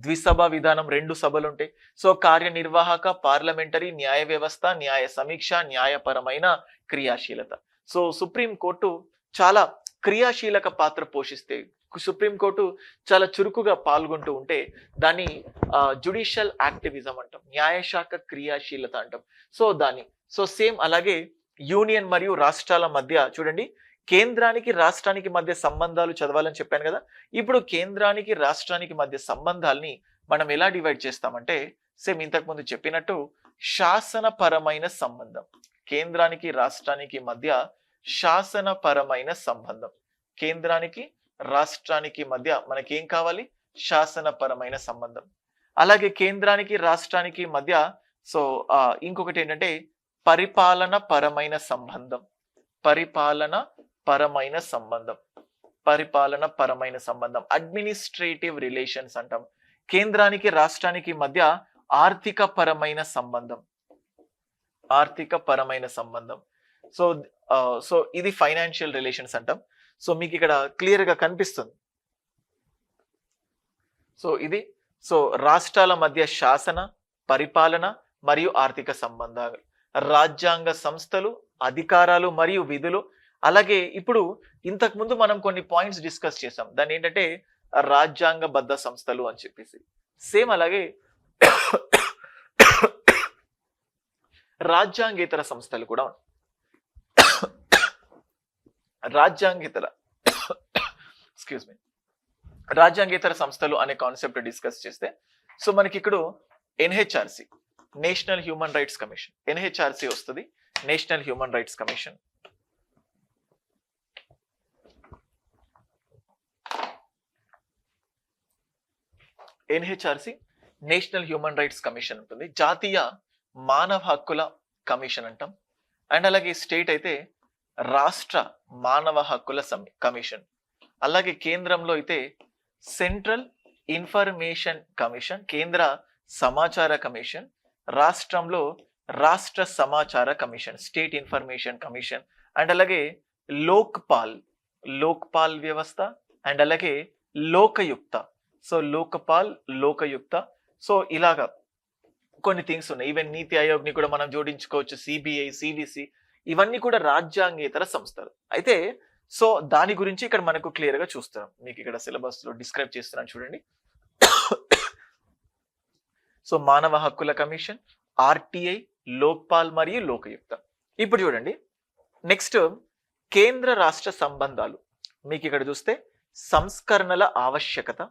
ద్విసభ విధానం, 2 సభలు ఉంటాయి. సో కార్యనిర్వాహక, పార్లమెంటరీ, న్యాయ వ్యవస్థ, న్యాయ సమీక్ష, న్యాయపరమైన క్రియాశీలత. సో సుప్రీంకోర్టు చాలా క్రియాశీలక పాత్ర పోషిస్తే, సుప్రీంకోర్టు చాలా చురుకుగా పాల్గొంటూ ఉంటే దాన్ని జుడిషియల్ యాక్టివిజం అంటాం, న్యాయశాఖ క్రియాశీలత అంటాం. సో సేమ్ అలాగే యూనియన్ మరియు రాష్ట్రాల మధ్య చూడండి, కేంద్రానికి రాష్ట్రానికి మధ్య సంబంధాలు చదవాలని చెప్పాను కదా. ఇప్పుడు కేంద్రానికి రాష్ట్రానికి మధ్య సంబంధాల్ని మనం ఎలా డివైడ్ చేస్తామంటే, సేమ్ ఇంతకుముందు చెప్పినట్టు శాసనపరమైన సంబంధం, కేంద్రానికి రాష్ట్రానికి మధ్య శాసనపరమైన సంబంధం, కేంద్రానికి రాష్ట్రానికి మధ్య మనకేం కావాలి, శాసనపరమైన సంబంధం. అలాగే కేంద్రానికి రాష్ట్రానికి మధ్య సో ఇంకొకటి ఏంటంటే పరిపాలన పరమైన సంబంధం, పరిపాలన పరమైన సంబంధం, పరిపాలన పరమైన సంబంధం, అడ్మినిస్ట్రేటివ్ రిలేషన్స్ అంటాం. కేంద్రానికి రాష్ట్రానికి మధ్య ఆర్థిక పరమైన సంబంధం, ఆర్థిక పరమైన సంబంధం. సో ఇది ఫైనాన్షియల్ రిలేషన్స్ అంటాం. సో మీకు ఇక్కడ క్లియర్ గా కనిపిస్తుంది. సో ఇది రాష్ట్రాల మధ్య శాసన, పరిపాలన మరియు ఆర్థిక సంబంధాలు, రాజ్యాంగ సంస్థలు, అధికారాలు మరియు విధులు. అలాగే ఇప్పుడు ఇంతకు ముందు మనం కొన్ని పాయింట్స్ డిస్కస్ చేసాం, దాన్ని ఏంటంటే రాజ్యాంగబద్ధ సంస్థలు అని చెప్పేసి. సేమ్ అలాగే రాజ్యాంగేతర సంస్థలు కూడా ఉన్నాయి. రాజ్యాంగేతర సంస్థలు అనే కాన్సెప్ట్ డిస్కస్ చేస్తే, సో మనకి ఇక్కడ NHRC, national human rights commission, NHRC వస్తుంది, national human rights commission. NHRC national human rights commission ఉంటుంది, జాతీయ మానవ హక్కుల కమిషన్ అంటాం. అండ్ అలాగే స్టేట్ అయితే రాష్ట్ర మానవ హక్కుల కమిషన్. అలాగే కేంద్రంలో అయితే సెంట్రల్ ఇన్ఫర్మేషన్ కమిషన్, కేంద్ర సమాచార కమిషన్. రాష్ట్రంలో రాష్ట్ర సమాచార commission, state information commission. And అలాగే లోక్పాల్ వ్యవస్థ. అండ్ అలాగే లోకయుక్త, సో లోకయుక్త. సో ఇలాగా కొన్ని థింగ్స్ ఉన్నాయి. ఈవెన్ నీతి ఆయోగ్ ని కూడా మనం జోడించుకోవచ్చు, సిబిఐ, సివిసి, ఇవన్నీ కూడా రాజ్యాంగేతర సంస్థలు. అయితే సో దాని గురించి ఇక్కడ మనకు క్లియర్ గా చూస్తున్నాం, మీకు ఇక్కడ సిలబస్ లో డిస్క్రైబ్ చేస్తున్నాను చూడండి. సో మానవ హక్కుల కమిషన్, ఆర్టీఐ, లోక్పాల్ మరియు లోకయుక్త. ఇప్పుడు చూడండి నెక్స్ట్ కేంద్ర రాష్ట్ర సంబంధాలు. మీకు ఇక్కడ చూస్తే సంస్కరణల ఆవశ్యకత,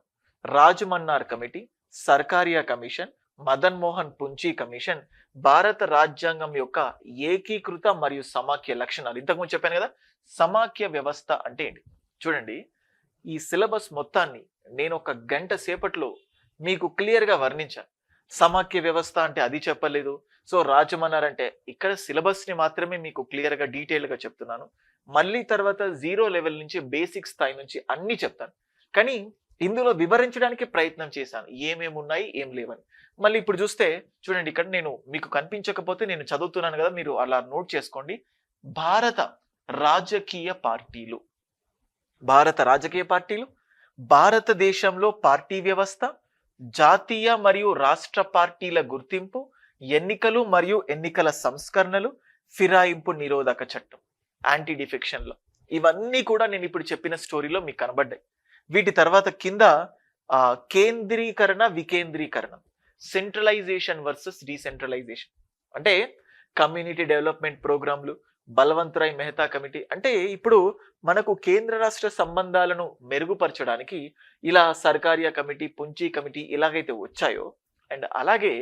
Rajamannar committee, Sarkaria commission, Madan Mohan Punchhi commission, భారత రాజ్యాంగం యొక్క ఏకీకృత మరియు సమాఖ్య లక్షణాలు. ఇంతకుముందు చెప్పాను కదా సమాఖ్య వ్యవస్థ అంటే ఏంటి. చూడండి ఈ సిలబస్ మొత్తాన్ని నేను ఒక గంట సేపట్లో మీకు క్లియర్ గా వర్ణించాను. సమాఖ్య వ్యవస్థ అంటే అది చెప్పలేదు. సో రాజమన్నార్ అంటే ఇక్కడ సిలబస్ ని మాత్రమే మీకు క్లియర్ గా డీటెయిల్ గా చెప్తున్నాను. మళ్ళీ తర్వాత 0 లెవెల్ నుంచి బేసిక్ స్థాయి నుంచి అన్ని చెప్తాను. కానీ ఇందులో వివరించడానికి ప్రయత్నం చేశాను ఏమేమి ఉన్నాయి ఏం లేవని. మళ్ళీ ఇప్పుడు చూస్తే చూడండి, ఇక్కడ నేను మీకు కనిపించకపోతే నేను చదువుతున్నాను కదా, మీరు అలా నోట్ చేసుకోండి. భారత రాజకీయ పార్టీలు, భారతదేశంలో పార్టీ వ్యవస్థ, జాతీయ మరియు రాష్ట్ర పార్టీల గుర్తింపు, ఎన్నికలు మరియు ఎన్నికల సంస్కరణలు, ఫిరాయింపు నిరోధక చట్టం, యాంటీ డిఫెక్షన్ లో, ఇవన్నీ కూడా నేను ఇప్పుడు చెప్పిన స్టోరీలో మీకు కనబడ్డాయి. వీటి తర్వాత కింద కేంద్రీకరణ, వికేంద్రీకరణ, సెంట్రలైజేషన్ వర్సెస్ డీసెంట్రలైజేషన్, అంటే కమ్యూనిటీ డెవలప్మెంట్ ప్రోగ్రాంలు, బలవంతరాయ్ మెహతా కమిటీ. అంటే ఇప్పుడు మనకు కేంద్ర రాష్ట్ర సంబంధాలను మెరుగుపరచడానికి ఇలా సర్కారియా కమిటీ, పుంచి కమిటీ ఇలాగైతే వచ్చాయో, అండ్ అలాగే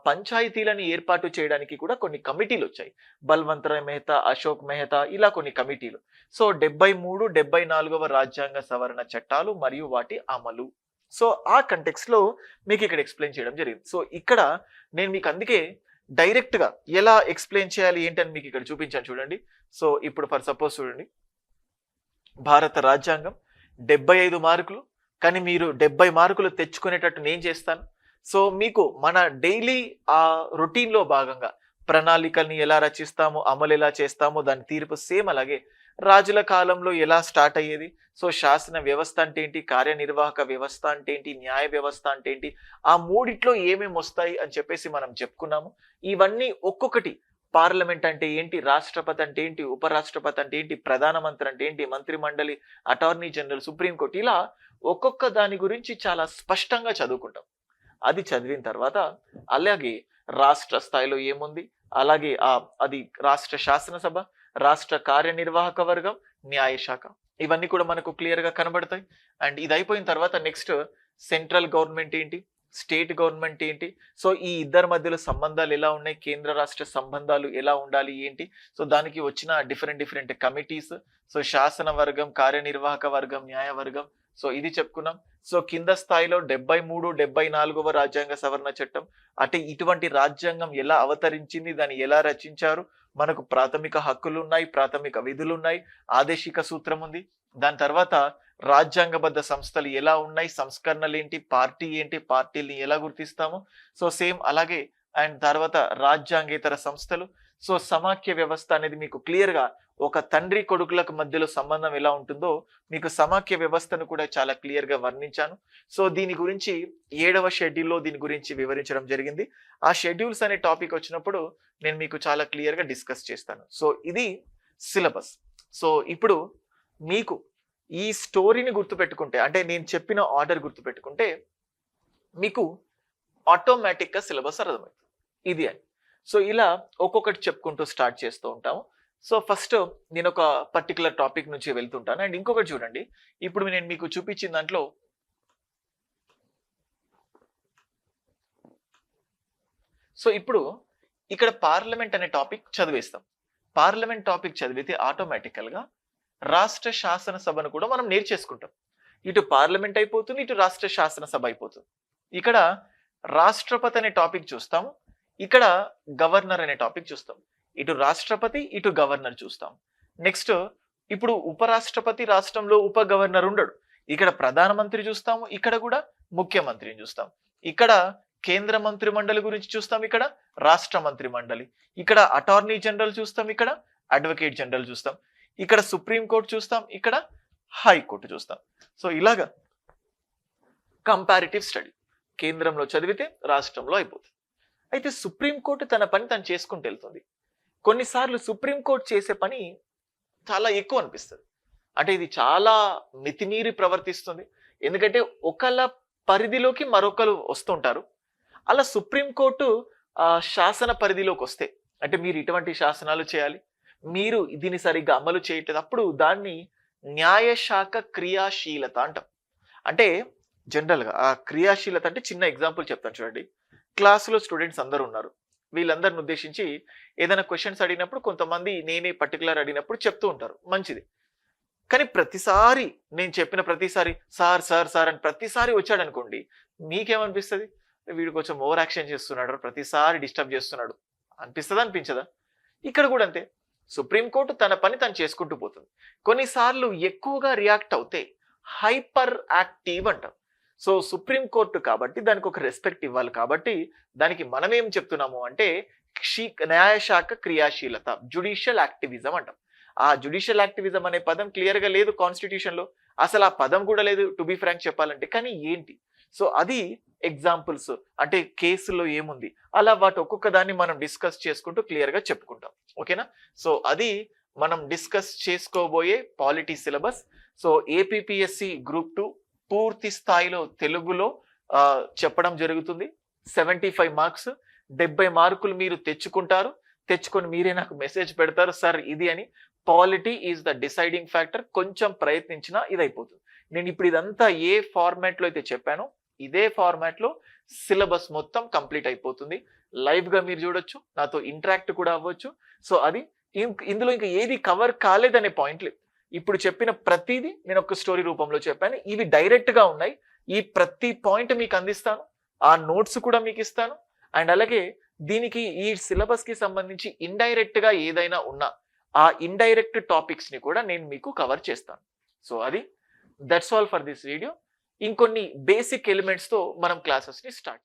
పంచాయతీలను ఏర్పాటు చేయడానికి కూడా కొన్ని కమిటీలు వచ్చాయి. బల్వంతరాయ్ మెహతా, అశోక్ మెహతా, ఇలా కొన్ని కమిటీలు. సో 73, 74వ రాజ్యాంగ సవరణ చట్టాలు మరియు వాటి అమలు. సో ఆ కంటెక్స్ట్ లో మీకు ఇక్కడ ఎక్స్ప్లెయిన్ చేయడం జరిగింది. సో ఇక్కడ నేను మీకు అందుకే డైరెక్ట్ గా ఎలా ఎక్స్ప్లెయిన్ చేయాలి ఏంటని మీకు ఇక్కడ చూపించాను చూడండి. సో ఇప్పుడు ఫర్ సపోజ్ చూడండి, భారత రాజ్యాంగం 75 మార్కులు, కానీ మీరు 70 మార్కులు తెచ్చుకునేటట్టు నేను చేస్తాను. సో మీకు మన డైలీ రొటీన్ లో భాగంగా ప్రణాళికల్ని ఎలా రచిస్తాము, అమలు ఎలా చేస్తాము, దాని తీర్పు సేమ్ అలాగే రాజుల కాలంలో ఎలా స్టార్ట్ అయ్యేది, సో శాసన వ్యవస్థ అంటే ఏంటి, కార్యనిర్వాహక వ్యవస్థ అంటే ఏంటి, న్యాయ వ్యవస్థ అంటే ఏంటి, ఆ మూడిట్లో ఏమేమి వస్తాయి అని చెప్పేసి మనం చెప్పుకున్నాము. ఇవన్నీ ఒక్కొక్కటి, పార్లమెంట్ అంటే ఏంటి, రాష్ట్రపతి అంటే ఏంటి, ఉపరాష్ట్రపతి అంటే ఏంటి, ప్రధానమంత్రి అంటే ఏంటి, మంత్రి మండలి, అటార్నీ జనరల్, సుప్రీంకోర్టు, ఇలా ఒక్కొక్క దాని గురించి చాలా స్పష్టంగా చదువుకుంటాం. అది చదివిన తర్వాత అలాగే రాష్ట్ర స్థాయిలో ఏముంది, అలాగే అది రాష్ట్ర శాసనసభ, రాష్ట్ర కార్యనిర్వాహక వర్గం, న్యాయశాఖ, ఇవన్నీ కూడా మనకు క్లియర్ గా కనబడతాయి. అండ్ ఇది అయిపోయిన తర్వాత నెక్స్ట్ సెంట్రల్ గవర్నమెంట్ ఏంటి, స్టేట్ గవర్నమెంట్ ఏంటి, సో ఈ ఇద్దరి మధ్యలో సంబంధాలు ఎలా ఉన్నాయి, కేంద్ర రాష్ట్ర సంబంధాలు ఎలా ఉండాలి ఏంటి, సో దానికి వచ్చిన డిఫరెంట్ కమిటీస్, సో శాసన వర్గం, కార్యనిర్వాహక వర్గం, న్యాయ వర్గం, సో ఇది చెప్పుకున్నాం. సో కింద స్థాయిలో 73, 74వ రాజ్యాంగ సవరణ చట్టం, అంటే ఇటువంటి రాజ్యాంగం ఎలా అవతరించింది, దాన్ని ఎలా రచించారు, మనకు ప్రాథమిక హక్కులు ఉన్నాయి, ప్రాథమిక విధులు ఉన్నాయి, ఆదేశిక సూత్రం ఉంది. దాని తర్వాత రాజ్యాంగబద్ధ సంస్థలు ఎలా ఉన్నాయి, సంస్కరణలు ఏంటి, పార్టీ ఏంటి, పార్టీల్ని ఎలా గుర్తిస్తాము, సో సేమ్ అలాగే. అండ్ తర్వాత రాజ్యాంగేతర సంస్థలు, సో సమాఖ్య వ్యవస్థ అనేది మీకు క్లియర్ గా ఒక తండ్రి కొడుకులకు మధ్యలో సంబంధం ఎలా ఉంటుందో మీకు సమాఖ్య వ్యవస్థను కూడా చాలా క్లియర్ గా వర్ణించాను. సో దీని గురించి 7వ షెడ్యూల్లో దీని గురించి వివరించడం జరిగింది. ఆ షెడ్యూల్స్ అనే టాపిక్ వచ్చినప్పుడు నేను మీకు చాలా క్లియర్ గా డిస్కస్ చేస్తాను. సో ఇది సిలబస్. సో ఇప్పుడు మీకు ఈ స్టోరీని గుర్తుపెట్టుకుంటే, అంటే నేను చెప్పిన ఆర్డర్ గుర్తుపెట్టుకుంటే మీకు ఆటోమేటిక్ గా సిలబస్ అర్థమవుతుంది ఇది అని. సో ఇలా ఒక్కొక్కటి చెప్పుకుంటూ స్టార్ట్ చేస్తూ ఉంటాము. సో ఫస్ట్ నేను ఒక పర్టికులర్ టాపిక్ నుంచి వెళ్తుంటాను. అండ్ ఇంకొకటి చూడండి, ఇప్పుడు నేను మీకు చూపించిన దాంట్లో సో ఇప్పుడు ఇక్కడ పార్లమెంట్ అనే టాపిక్ చదివేస్తాం. పార్లమెంట్ టాపిక్ చదివితే ఆటోమేటికల్ గా రాష్ట్ర శాసనసభను కూడా మనం నేర్చేసుకుంటాం. ఇటు పార్లమెంట్ అయిపోతుంది, ఇటు రాష్ట్ర శాసనసభ అయిపోతుంది. ఇక్కడ రాష్ట్రపతి అనే టాపిక్ చూస్తాము, ఇక్కడ గవర్నర్ అనే టాపిక్ చూస్తాం. ఇటు రాష్ట్రపతి, ఇటు గవర్నర్ చూస్తాం. నెక్స్ట్ ఇప్పుడు ఉపరాష్ట్రపతి రాష్ట్రంలో ఉప గవర్నర్ ఉండడు. ఇక్కడ ప్రధానమంత్రి చూస్తాము, ఇక్కడ కూడా ముఖ్యమంత్రిని చూస్తాం. ఇక్కడ కేంద్ర మంత్రి మండలి గురించి చూస్తాం, ఇక్కడ రాష్ట్ర మంత్రి మండలి, ఇక్కడ అటార్నీ జనరల్ చూస్తాం, ఇక్కడ అడ్వకేట్ జనరల్ చూస్తాం, ఇక్కడ సుప్రీం కోర్టు చూస్తాం, ఇక్కడ హైకోర్టు చూస్తాం. సో ఇలాగా కంపారిటివ్ స్టడీ కేంద్రంలో చదివితే రాష్ట్రంలో అయిపోతుంది. అయితే సుప్రీంకోర్టు తన పని తను చేసుకుంటూ వెళ్తుంది. కొన్నిసార్లు సుప్రీంకోర్టు చేసే పని చాలా ఎక్కువ అనిపిస్తుంది, అంటే ఇది చాలా మితిమీరి ప్రవర్తిస్తుంది. ఎందుకంటే ఒకళ్ళ పరిధిలోకి మరొకరు వస్తుంటారు. అలా సుప్రీంకోర్టు శాసన పరిధిలోకి వస్తే, అంటే మీరు ఇటువంటి శాసనాలు చేయాలి, మీరు దీన్ని సరిగ్గా అమలు చేయట్లేదు, అప్పుడు దాన్ని న్యాయశాఖ క్రియాశీలత అంటాం. అంటే జనరల్గా ఆ క్రియాశీలత అంటే చిన్న ఎగ్జాంపుల్ చెప్తాను చూడండి. క్లాసులో స్టూడెంట్స్ అందరూ ఉన్నారు, వీళ్ళందరిని ఉద్దేశించి ఏదైనా క్వశ్చన్స్ అడిగినప్పుడు కొంతమంది నేనే పర్టికులర్ అడిగినప్పుడు చెప్తూ ఉంటారు, మంచిది. కానీ ప్రతిసారి నేను చెప్పిన ప్రతిసారి సార్ సార్ సార్ అని ప్రతిసారి వచ్చాడు అనుకోండి, మీకేమనిపిస్తుంది? వీడు కొంచెం ఓవర్ యాక్షన్ చేస్తున్నాడు, ప్రతిసారి డిస్టర్బ్ చేస్తున్నాడు అనిపిస్తుందా, అనిపించదా? ఇక్కడ కూడా అంతే. సుప్రీంకోర్టు తన పని తను చేసుకుంటూ పోతుంది. కొన్నిసార్లు ఎక్కువగా రియాక్ట్ అవుతే హైపర్ యాక్టివ్ అంటాం. సో సుప్రీంకోర్టు కాబట్టి దానికి ఒక రెస్పెక్ట్ ఇవ్వాలి, కాబట్టి దానికి మనం ఏం చెప్తున్నాము అంటే న్యాయశాఖ క్రియాశీలత, జుడిషియల్ యాక్టివిజం అంటాం. ఆ జుడిషియల్ యాక్టివిజం అనే పదం క్లియర్ గా లేదు కాన్స్టిట్యూషన్ లో, అసలు ఆ పదం కూడా లేదు టు బి ఫ్రాంక్ చెప్పాలంటే. కానీ ఏంటి, సో అది ఎగ్జాంపుల్స్, అంటే కేసులో ఏముంది, అలా వాటి ఒక్కొక్క దాన్ని మనం డిస్కస్ చేసుకుంటూ క్లియర్ గా చెప్పుకుంటాం. ఓకేనా? సో అది మనం డిస్కస్ చేసుకోబోయే polity syllabus. So APPSC group 2 పూర్తి స్థాయిలో తెలుగులో చెప్పడం జరుగుతుంది. 75 మార్క్స్, 70 మార్కులు మీరు తెచ్చుకుంటారు. తెచ్చుకొని మీరే నాకు మెసేజ్ పెడతారు, సార్ ఇది అని. Polity is the deciding factor. కొంచెం ప్రయత్నించినా ఇది అయిపోతుంది. నేను ఇప్పుడు ఇదంతా ఏ ఫార్మాట్ లో అయితే చెప్పానో ఇదే ఫార్మాట్ లో సిలబస్ మొత్తం కంప్లీట్ అయిపోతుంది. లైవ్ గా మీరు చూడొచ్చు, నాతో ఇంటరాక్ట్ కూడా అవ్వచ్చు. సో అది ఇందులో ఇంకా ఏది కవర్ కాలేదనే పాయింట్ లేదు. ఇప్పుడు చెప్పిన ప్రతిదీ నేను ఒక స్టోరీ రూపంలో చెప్పాను. ఇవి డైరెక్ట్ గా ఉన్నాయి. ఈ ప్రతి పాయింట్ మీకు అందిస్తాను, ఆ నోట్స్ కూడా మీకు ఇస్తాను. అండ్ అలాగే దీనికి ఈ సిలబస్ కి సంబంధించి ఇండైరెక్ట్ గా ఏదైనా ఉన్నా ఆ ఇండైరెక్ట్ టాపిక్స్ ని కూడా నేను మీకు కవర్ చేస్తాను. సో అది that's all for this video. ఇంకొన్ని బేసిక్ ఎలిమెంట్స్ తో మనం క్లాసెస్ ని స్టార్ట్